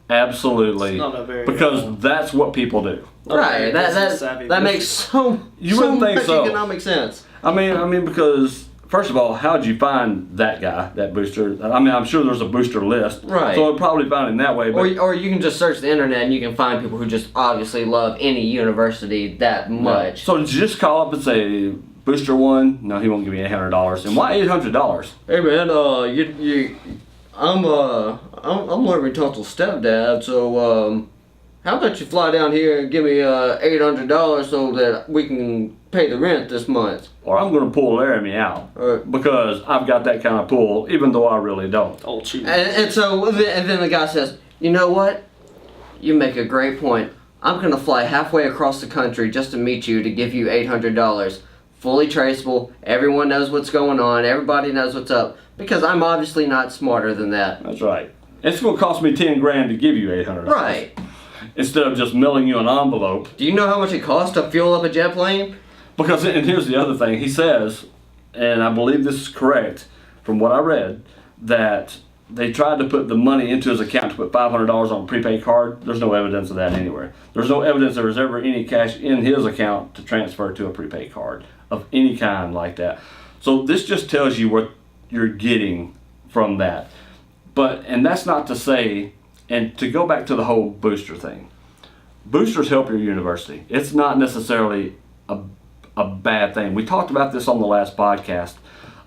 Absolutely. It's not a very, because that's what people do. Right. business savvy That booster. makes so wouldn't think much so. economic sense. I mean, because first of all, how'd you find that guy, that booster? I mean, I'm sure there's a booster list, Right. So I'd probably find him that way. But Or you can just search the internet and you can find people who just obviously love any university that much. So did you just call up and say, Booster one? No, he won't give me $800. And why $800? Hey man, I'm Larry Tunsil's stepdad, so how about you fly down here and give me $800 so that we can pay the rent this month? Or I'm going to pull Laramie out Right. because I've got that kind of pull, even though I really don't. Old cheap. And then the guy says, you know what? You make a great point. I'm gonna fly halfway across the country just to meet you to give you $800. Fully traceable. Everyone knows what's going on. Everybody knows what's up. Because I'm obviously not smarter than that. That's right. It's going to cost me $10,000 to give you $800. Right. Instead of just mailing you an envelope. Do you know how much it costs to fuel up a jet plane? Because, and here's the other thing, he says, and I believe this is correct from what I read, that they tried to put the money into his account to put $500 on a prepaid card. There's no evidence of that anywhere. There's no evidence there was ever any cash in his account to transfer to a prepaid card of any kind like that. So this just tells you what you're getting from that. And that's not to say, and to go back to the whole booster thing, boosters help your university. It's not necessarily a bad thing. We talked about this on the last podcast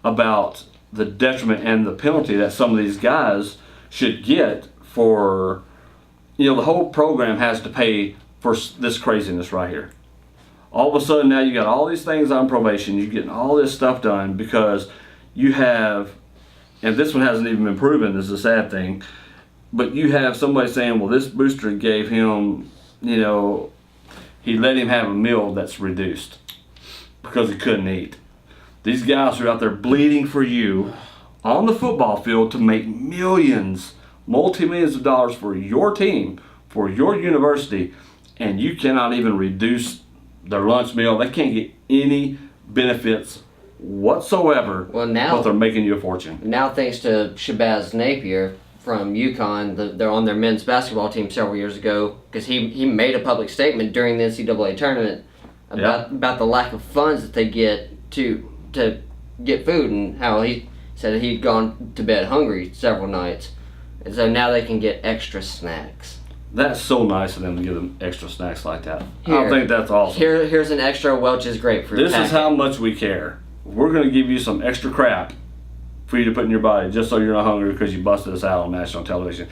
about the detriment and the penalty that some of these guys should get for, the whole program has to pay for this craziness right here. All of a sudden now you got all these things on probation, you're getting all this stuff done because you have, and this one hasn't even been proven, this is a sad thing, but you have somebody saying, well, this booster gave him, he let him have a meal that's reduced because he couldn't eat. These guys are out there bleeding for you on the football field to make millions, multi-millions of dollars for your team, for your university, and you cannot even reduce their lunch meal. They can't get any benefits whatsoever, Well, now- but they're making you a fortune. Now, thanks to Shabazz Napier, from UConn. They're on their men's basketball team several years ago because he made a public statement during the NCAA tournament about the lack of funds that they get to get food, and how he said that he'd gone to bed hungry several nights, and so now they can get extra snacks. That's so nice of them to give them extra snacks like that. Here, I think that's awesome. Here's an extra Welch's grapefruit This packet. is how much we care. We're going to give you some extra crap for you to put in your body just so you're not hungry because you busted us out on national television.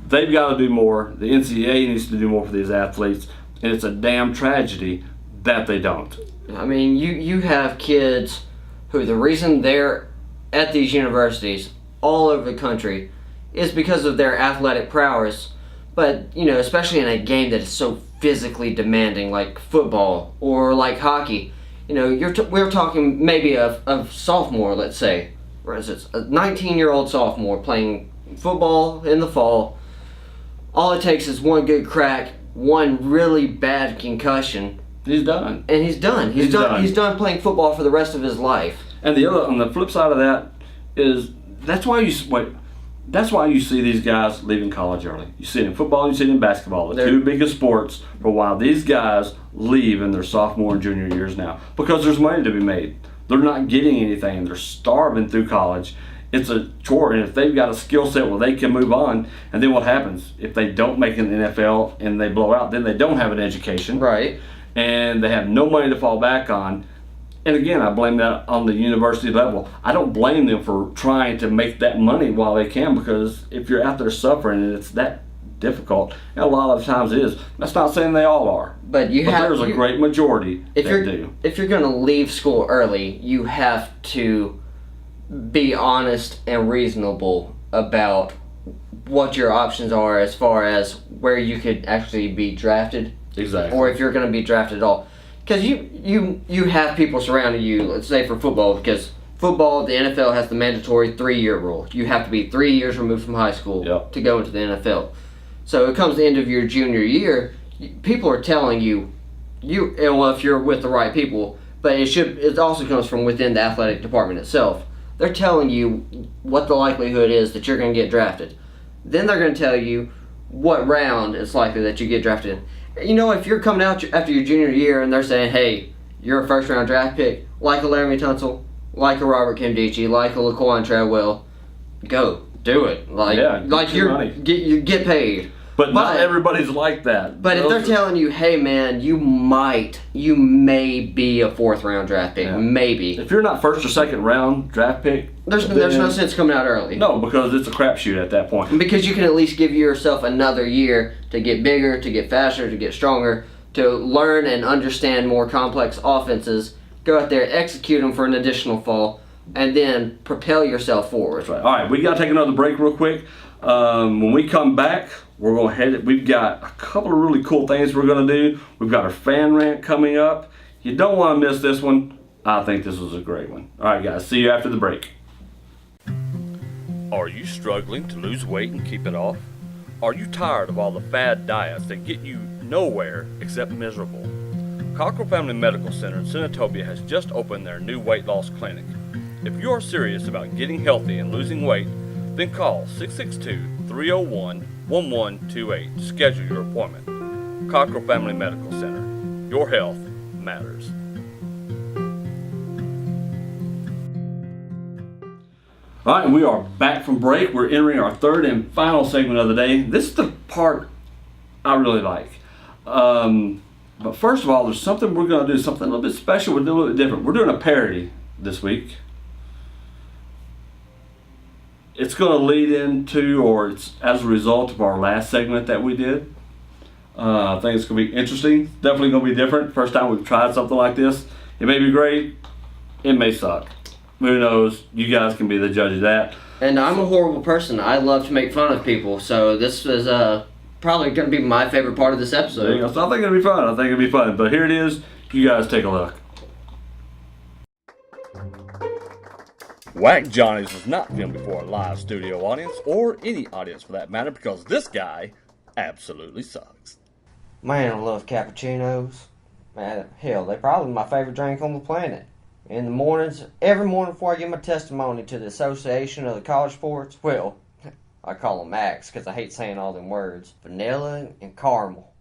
They've got to do more. The NCAA needs to do more for these athletes, and it's a damn tragedy that they don't. I mean, you have kids who the reason they're at these universities all over the country is because of their athletic prowess. But, especially in a game that is so physically demanding like football or like hockey, we're talking maybe of sophomore, let's say. For instance, a 19-year-old sophomore playing football in the fall. All it takes is one good crack, one really bad concussion. He's done. And he's done. He's done playing football for the rest of his life. And on the flip side of that is that's why you see these guys leaving college early. You see it in football, you see it in basketball, the two biggest sports, for a while. These guys leave in their sophomore and junior years now because there's money to be made. They're not getting anything. They're starving through college. It's a chore, and if they've got a skill set where they can move on, and then what happens? If they don't make it in the NFL and they blow out, then they don't have an education. Right. And they have no money to fall back on. And again, I blame that on the university level. I don't blame them for trying to make that money while they can, because if you're out there suffering and it's that difficult, and a lot of times it is. That's not saying they all are, but there's a great majority that do. If you're going to leave school early, you have to be honest and reasonable about what your options are as far as where you could actually be drafted. Exactly. Or if you're going to be drafted at all. Because you have people surrounding you, let's say for football, because football, the NFL has the mandatory 3-year rule. You have to be 3 years removed from high school to go into the NFL. So it comes the end of your junior year, people are telling you, if you're with the right people, but it also comes from within the athletic department itself. They're telling you what the likelihood is that you're going to get drafted. Then they're going to tell you what round it's likely that you get drafted in. If you're coming out after your junior year and they're saying, hey, you're a first-round draft pick, like a Laramie Tunsil, like a Robert Kimdichie, like a Laquan Treadwell, go, do it. You get paid. But not everybody's like that. But if they're telling you, hey man, you may be a 4th-round draft pick, maybe. If you're not 1st or 2nd round draft pick, there's no sense coming out early. No, because it's a crapshoot at that point. Because you can at least give yourself another year to get bigger, to get faster, to get stronger, to learn and understand more complex offenses, go out there, execute them for an additional fall, and then propel yourself forward. That's right. All right, we got to take another break real quick. When we come back, we're going to we've got a couple of really cool things we're going to do. We've got our fan rant coming up. You don't want to miss this one. I think this was a great one. All right, guys, see you after the break. Are you struggling to lose weight and keep it off? Are you tired of all the fad diets that get you nowhere except miserable? Cockrell Family Medical Center in Senatobia has just opened their new weight loss clinic. If you're serious about getting healthy and losing weight, then call 662-301-1128 to schedule your appointment. Cockrell Family Medical Center. Your health matters. All right, we are back from break. We're entering our third and final segment of the day. This is the part I really like. But first of all, there's something we're going to do, something a little bit special, we're doing a little bit different. We're doing a parody this week. It's going to lead into, or it's as a result of our last segment that we did. I think it's going to be interesting. Definitely going to be different. First time we've tried something like this. It may be great. It may suck. Who knows? You guys can be the judge of that. And I'm a horrible person. I love to make fun of people. So this is probably going to be my favorite part of this episode. So I think it'll be fun. But here it is. You guys take a look. Whack Johnny's was not filmed before a live studio audience, or any audience for that matter, because this guy absolutely sucks. Man, I love cappuccinos. Man, hell, they're probably my favorite drink on the planet. In the mornings, every morning before I give my testimony to the Association of the College Sports, well, I call them Max because I hate saying all them words. Vanilla and caramel.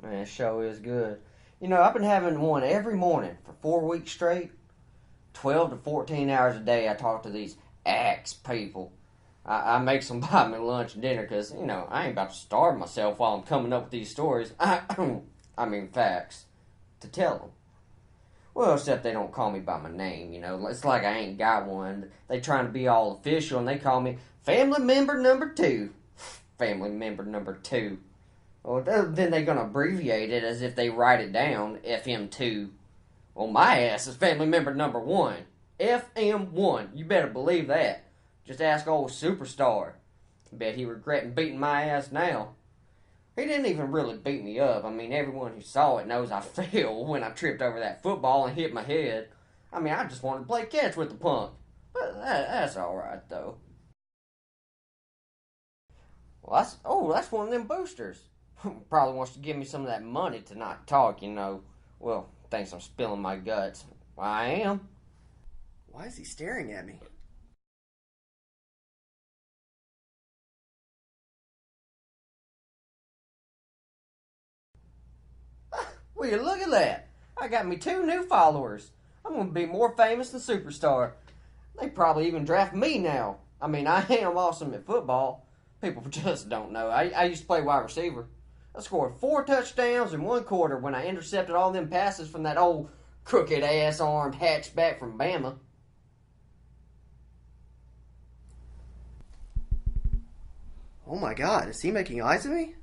Man, this show is good. You know, I've been having one every morning for 4 weeks straight. 12 to 14 hours a day I talk to these Axe people. I make some buy me lunch and dinner because, you know, I ain't about to starve myself while I'm coming up with these stories. I mean facts. To tell them. Well, except they don't call me by my name, you know. It's like I ain't got one. They trying to be all official and they call me family member number 2. Family member number 2. Well, then they're going to abbreviate it as if they write it down, FM2. Well, my ass is family member number 1. FM1. You better believe that. Just ask old Superstar. Bet he regretting beating my ass now. He didn't even really beat me up. I mean, everyone who saw it knows I fell when I tripped over that football and hit my head. I mean, I just wanted to play catch with the punk. But that's alright, though. Well, that's one of them boosters. Probably wants to give me some of that money to not talk, you know. Well, thinks I'm spilling my guts. Well, I am. Why is he staring at me? Will you look at that? I got me 2 new followers. I'm going to be more famous than Superstar. They probably even draft me now. I mean, I am awesome at football. People just don't know. I used to play wide receiver. I scored 4 touchdowns in 1 quarter when I intercepted all them passes from that old crooked-ass armed hatchback from Bama. Oh my god, is he making eyes at me?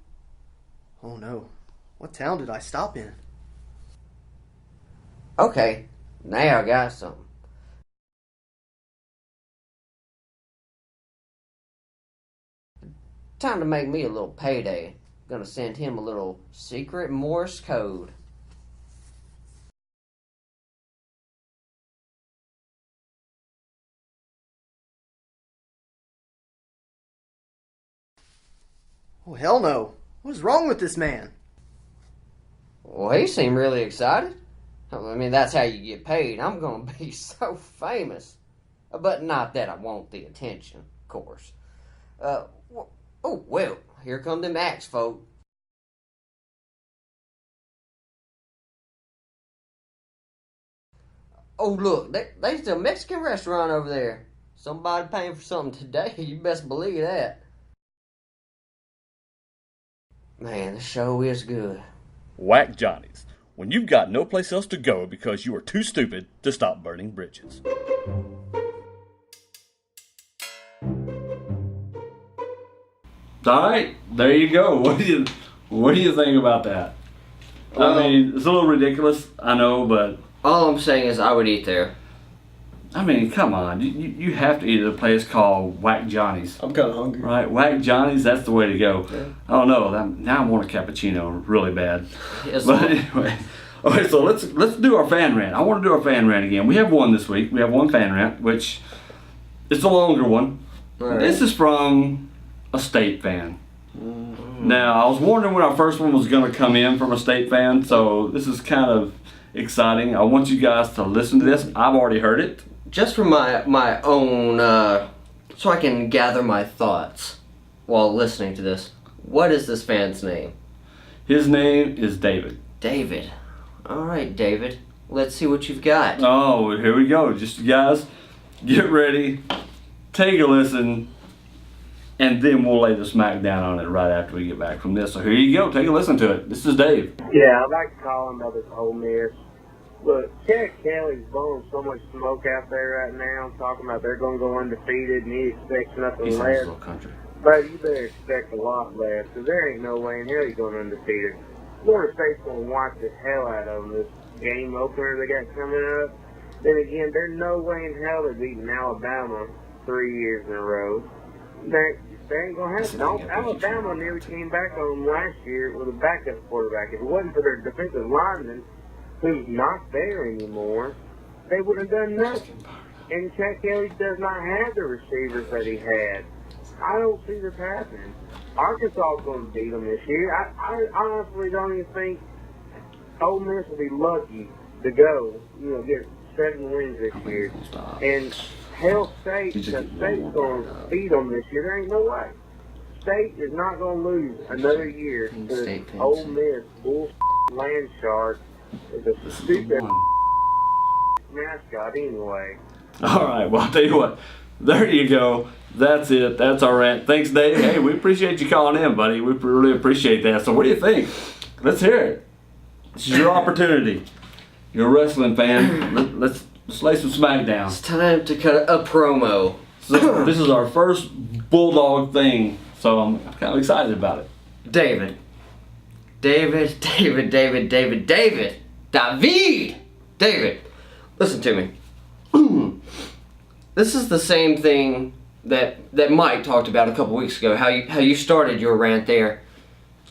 Oh no. What town did I stop in? Okay, now I got something. Time to make me a little payday. Gonna send him a little secret Morse code. Oh hell no. What's wrong with this man? Well, he seemed really excited. I mean, that's how you get paid. I'm gonna be so famous. But not that I want the attention, of course. Oh, well, here come them Axe folk. Oh, look, there's a Mexican restaurant over there. Somebody paying for something today, you best believe that. Man, the show is good. Whack Johnny's, when you've got no place else to go because you are too stupid to stop burning bridges. All right, there you go. What do you think about that? Well, I mean, it's a little ridiculous, I know, but all I'm saying is I would eat there. I mean, come on. You have to eat at a place called Whack Johnny's. I'm kind of hungry. Right? Whack Johnny's, that's the way to go. Yeah. I don't know. Now I want a cappuccino really bad. Yes, But anyway. Okay, so let's do our fan rant. I want to do our fan rant again. We have one this week. We have one fan rant, which is a longer one. Right. This is from a State fan. Now, I was wondering when our first one was going to come in from a State fan, so this is kind of exciting. I want you guys to listen to this. I've already heard it. Just for my own, so I can gather my thoughts while listening to this. What is this fan's name? His name is David. David. All right, David. Let's see what you've got. Oh, here we go. Just you guys, get ready, take a listen, and then we'll lay the smack down on it right after we get back from this. So here you go. Take a listen to it. This is Dave. Yeah, I'd like to call him about this Ole Miss. Look, Chad Kelly's blowing so much smoke out there right now, talking about they're going to go undefeated and he expects nothing He's in less. this little country. But you better expect a lot less, because there ain't no way in hell you're going undefeated. Florida State's going to wipe the hell out of them this game opener they got coming up. Then again, there's no way in hell they're beating Alabama 3 years in a row. They ain't going to happen. Alabama nearly came back on them last year with a backup quarterback. If it wasn't for their defensive lineman, who's not there anymore, they would have done nothing. And Chad Kelly does not have the receivers that he had. I don't see this happening. Arkansas is going to beat them this year. I honestly don't even think Ole Miss will be lucky to go, get 7 wins this year. And Hell State, the State's going to beat them this year. There ain't no way. State is not going to lose another year to State fans. Ole Miss bull land shark is a stupid mascot anyway. All right, well, I'll tell you what. There you go. That's it. That's our rant. Thanks, Dave. Hey, we appreciate you calling in, buddy. We really appreciate that. So what do you think? Let's hear it. This is your opportunity. You're a wrestling fan. Let's lay some smack down. It's time to cut a promo. So this is our first Bulldog thing, so I'm kind of excited about it. David, listen to me. This is the same thing that Mike talked about a couple weeks ago, how you started your rant there,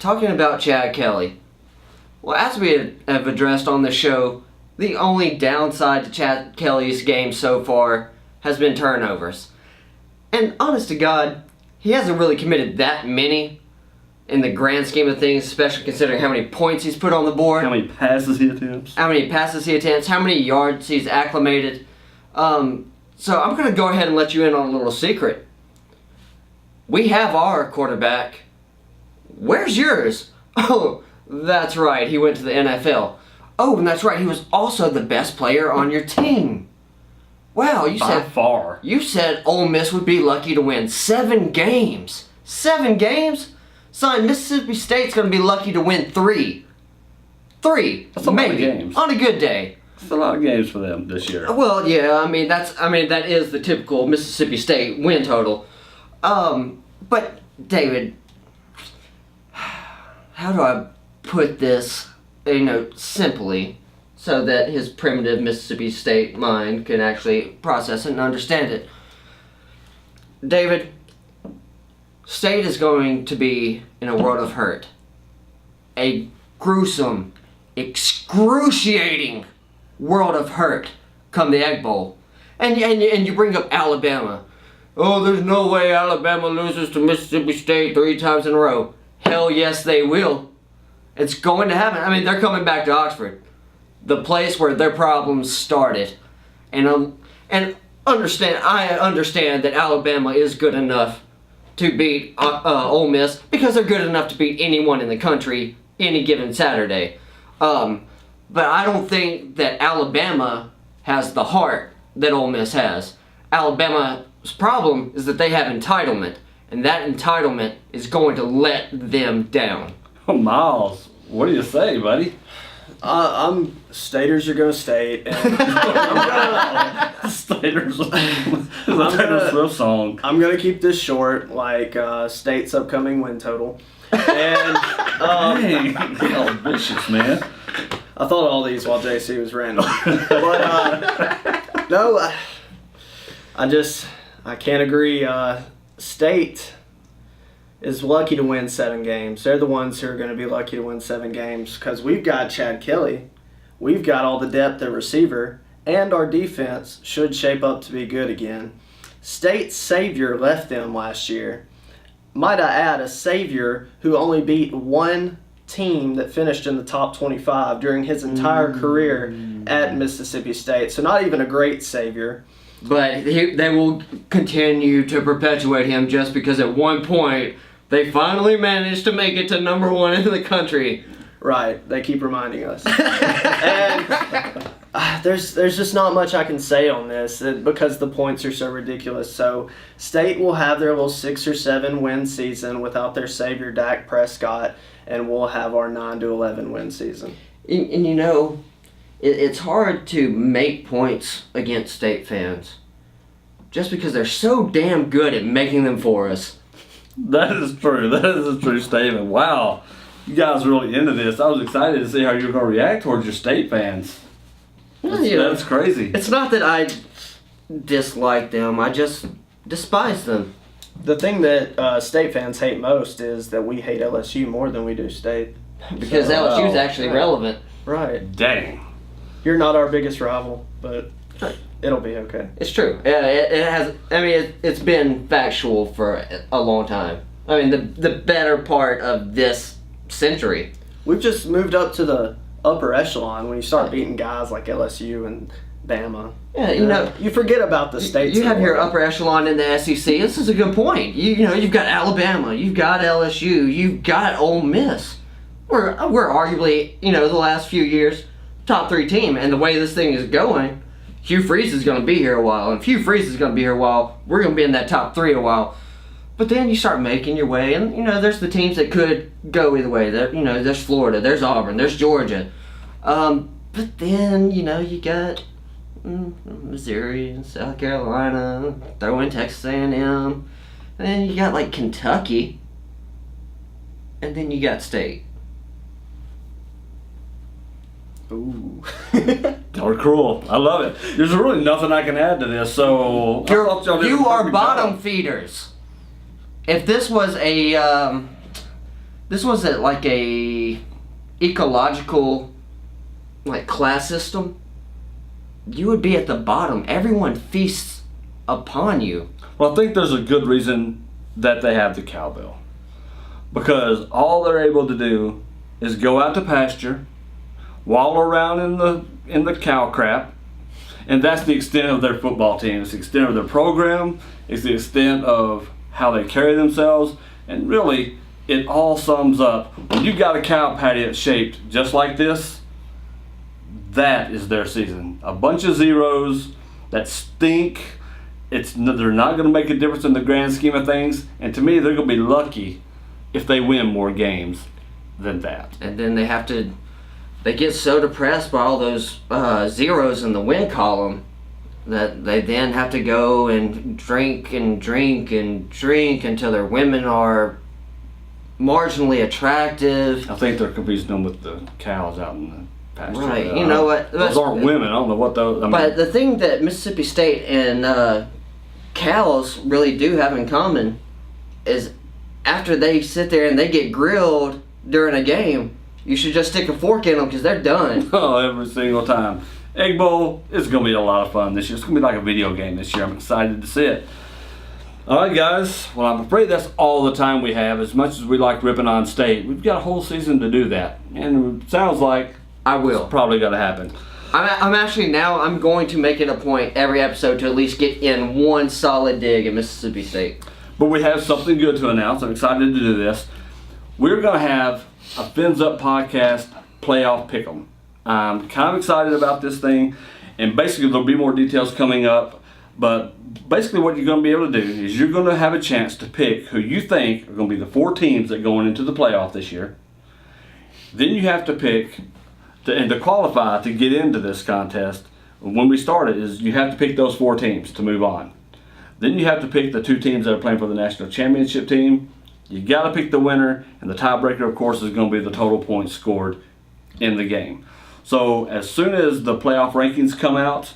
talking about Chad Kelly. Well, as we have addressed on the show, the only downside to Chad Kelly's game so far has been turnovers. And honest to God, he hasn't really committed that many in the grand scheme of things, especially considering how many points he's put on the board. How many passes he attempts? How many passes he attempts, how many yards he's acclimated. So I'm going to go ahead and let you in on a little secret. We have our quarterback. Where's yours? Oh, that's right, he went to the NFL. Oh, and that's right, he was also the best player on your team. Wow, By far. you said Ole Miss would be lucky to win 7 games. 7 games? Son, Mississippi State's going to be lucky to win 3. 3, That's a lot of maybe, games. on a good day. It's a lot of games for them this year. Well, yeah, that is the typical Mississippi State win total. But David, how do I put this, simply, so that his primitive Mississippi State mind can actually process it and understand it? David, State is going to be in a world of hurt. A gruesome, excruciating world of hurt come the Egg Bowl. And you bring up Alabama. Oh, there's no way Alabama loses to Mississippi State 3 times in a row. Hell yes, they will. It's going to happen. I mean, they're coming back to Oxford, the place where their problems started. And I understand that Alabama is good enough to beat Ole Miss because they're good enough to beat anyone in the country any given Saturday. But I don't think that Alabama has the heart that Ole Miss has. Alabama's problem is that they have entitlement, and that entitlement is going to let them down. Oh, Miles, what do you say, buddy? I'm Staters are gonna state, and Staters. It's a Taylor Swift song. I'm gonna keep this short, like State's upcoming win total. And Dang, hell, vicious, man. I thought of all these while JC was random, but no, I can't agree. State is lucky to win 7 games. They're the ones who are going to be lucky to win 7 games because we've got Chad Kelly, we've got all the depth at receiver, and our defense should shape up to be good again. State's savior left them last year. Might I add, a savior who only beat 1 team that finished in the top 25 during his entire career at Mississippi State. So not even a great savior. But they will continue to perpetuate him just because at one point they finally managed to make it to number 1 in the country. Right, they keep reminding us. And there's just not much I can say on this because the points are so ridiculous. So State will have their little 6 or 7 win season without their savior Dak Prescott, and we'll have our 9 to 11 win season. And it's hard to make points against State fans just because they're so damn good at making them for us. That is true. That is a true statement. Wow. You guys are really into this. I was excited to see how you were going to react towards your State fans. That's crazy. It's not that I dislike them. I just despise them. The thing that State fans hate most is that we hate LSU more than we do State. Because LSU's actually relevant. Right. Dang. You're not our biggest rival, but it'll be okay. It's true. It has. I mean, it's been factual for a long time. I mean, the better part of this century. We've just moved up to the upper echelon when you start beating guys like LSU and Bama. Yeah, you know, you forget about the states. you have of the your world. upper echelon in the SEC. This is a good point. You know, you've got Alabama, you've got LSU, you've got Ole Miss. We're arguably, you know, the last few years, top 3 team. And the way this thing is going, Hugh Freeze is going to be here a while. And if Hugh Freeze is going to be here a while, we're going to be in that top 3 a while. But then you start making your way, and, you know, there's the teams that could go either way. There, you know, there's Florida, there's Auburn, there's Georgia. But then, you know, you got Missouri, South Carolina, throw in Texas A&M. And then you got, like, Kentucky. And then you got State. Ooh. Y'all are cruel. I love it. There's really nothing I can add to this. So You are bottom feeders. If this was like a ecological, like, class system, you would be at the bottom. Everyone feasts upon you. Well, I think there's a good reason that they have the cowbell, because all they're able to do is go out to pasture, wallow around in the cow crap, and that's the extent of their football team. It's the extent of their program. It's the extent of how they carry themselves, and really, it all sums up. When you got a cow patty that's shaped just like this, that is their season. A bunch of zeros that stink. They're not going to make a difference in the grand scheme of things, and to me, they're going to be lucky if they win more games than that. And then they get so depressed by all those zeros in the win column that they then have to go and drink and drink and drink until their women are marginally attractive. I think they're confusing them with the cows out in the pasture. Right, you know what? Those aren't women. I don't know what those. But the thing that Mississippi State and cows really do have in common is after they sit there and they get grilled during a game, you should just stick a fork in them because they're done. Oh, every single time. Egg Bowl is going to be a lot of fun this year. It's going to be like a video game this year. I'm excited to see it. All right, guys. Well, I'm afraid that's all the time we have. As much as we like ripping on State, we've got a whole season to do that. And it sounds like I will. it's probably going to happen. I'm going to make it a point every episode to at least get in one solid dig at Mississippi State. But we have something good to announce. I'm excited to do this. We're going to have a Fins Up Podcast playoff pick'em. I'm kind of excited about this thing, and basically there'll be more details coming up, but basically what you're going to be able to do is you're going to have a chance to pick who you think are going to be the 4 teams that go into the playoff this year. Then you have to pick, to qualify to get into this contest, when we start it, is you have to pick those 4 teams to move on. Then you have to pick the 2 teams that are playing for the national championship team. You got to pick the winner, and the tiebreaker, of course, is going to be the total points scored in the game. So as soon as the playoff rankings come out,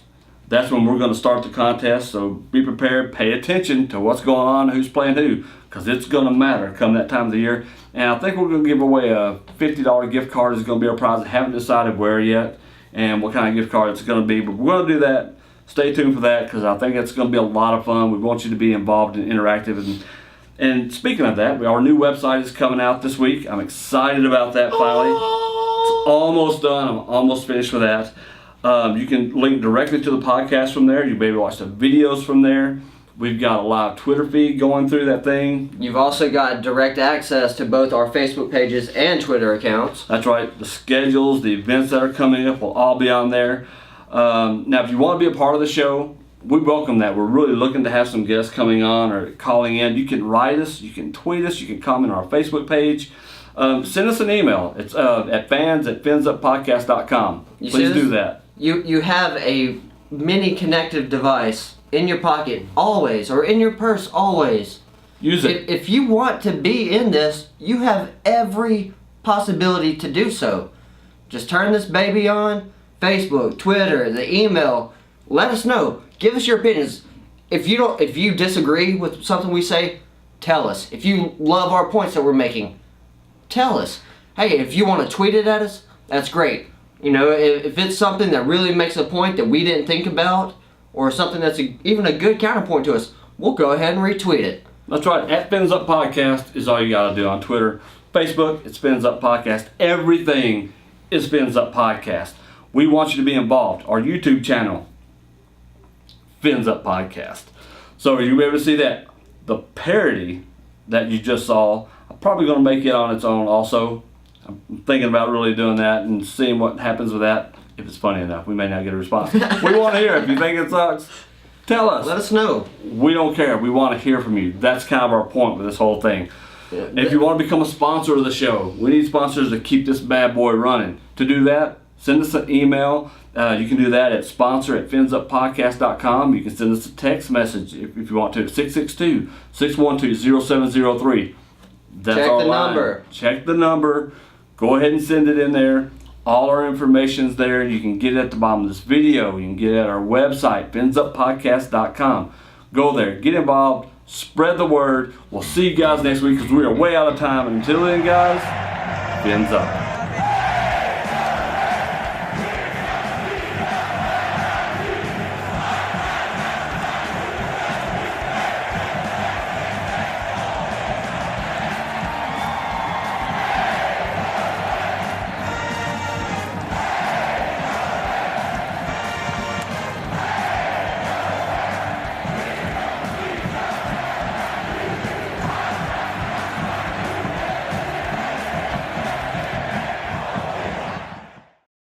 that's when we're going to start the contest. So be prepared, pay attention to what's going on, who's playing who, because it's going to matter come that time of the year. And I think we're going to give away a $50 gift card. Is going to be our prize. I haven't decided where yet and what kind of gift card it's going to be, but we're going to do that. Stay tuned for that, because I think it's going to be a lot of fun. We want you to be involved and interactive. And speaking of that, our new website is coming out this week. I'm excited about that finally. It's almost done. I'm almost finished with that. You can link directly to the podcast from there. You'll be able to watch the videos from there. We've got a live Twitter feed going through that thing. You've also got direct access to both our Facebook pages and Twitter accounts. That's right. The schedules, the events that are coming up will all be on there. Now, if you want to be a part of the show, we welcome that. We're really looking to have some guests coming on or calling in. You can write us, you can tweet us, you can comment on our Facebook page. Send us an email. It's at fans@finsuppodcast.com. Please do that. You have a mini connective device in your pocket always, or in your purse always. Use it. If you want to be in this, you have every possibility to do so. Just turn this baby on. Facebook, Twitter, the email. Let us know. Give us your opinions. If you disagree with something we say, tell us. If you love our points that we're making, tell us. Hey, if you want to tweet it at us, that's great. You know, if it's something that really makes a point that we didn't think about, or something that's even a good counterpoint to us, we'll go ahead and retweet it. That's right. At Fins Up Podcast is all you got to do on Twitter. Facebook, it's Fins Up Podcast. Everything is Fins Up Podcast. We want you to be involved. Our YouTube channel, Fins Up Podcast. So you'll be able to see that. The parody that you just saw, I'm probably going to make it on its own also. I'm thinking about really doing that and seeing what happens with that. If it's funny enough, we may not get a response. We want to hear. If you think it sucks, tell us. Let us know. We don't care. We want to hear from you. That's kind of our point with this whole thing. Yeah. If you want to become a sponsor of the show, we need sponsors to keep this bad boy running. To do that, send us an email. You can do that at sponsor@finsuppodcast.com. You can send us a text message if you want to, 662-612-0703. That's Check our the line. number. Check the number. Go ahead and send it in there. All our information's there. You can get it at the bottom of this video. You can get it at our website, finsuppodcast.com. Go there. Get involved. Spread the word. We'll see you guys next week because we are way out of time. And until then, guys, fins up.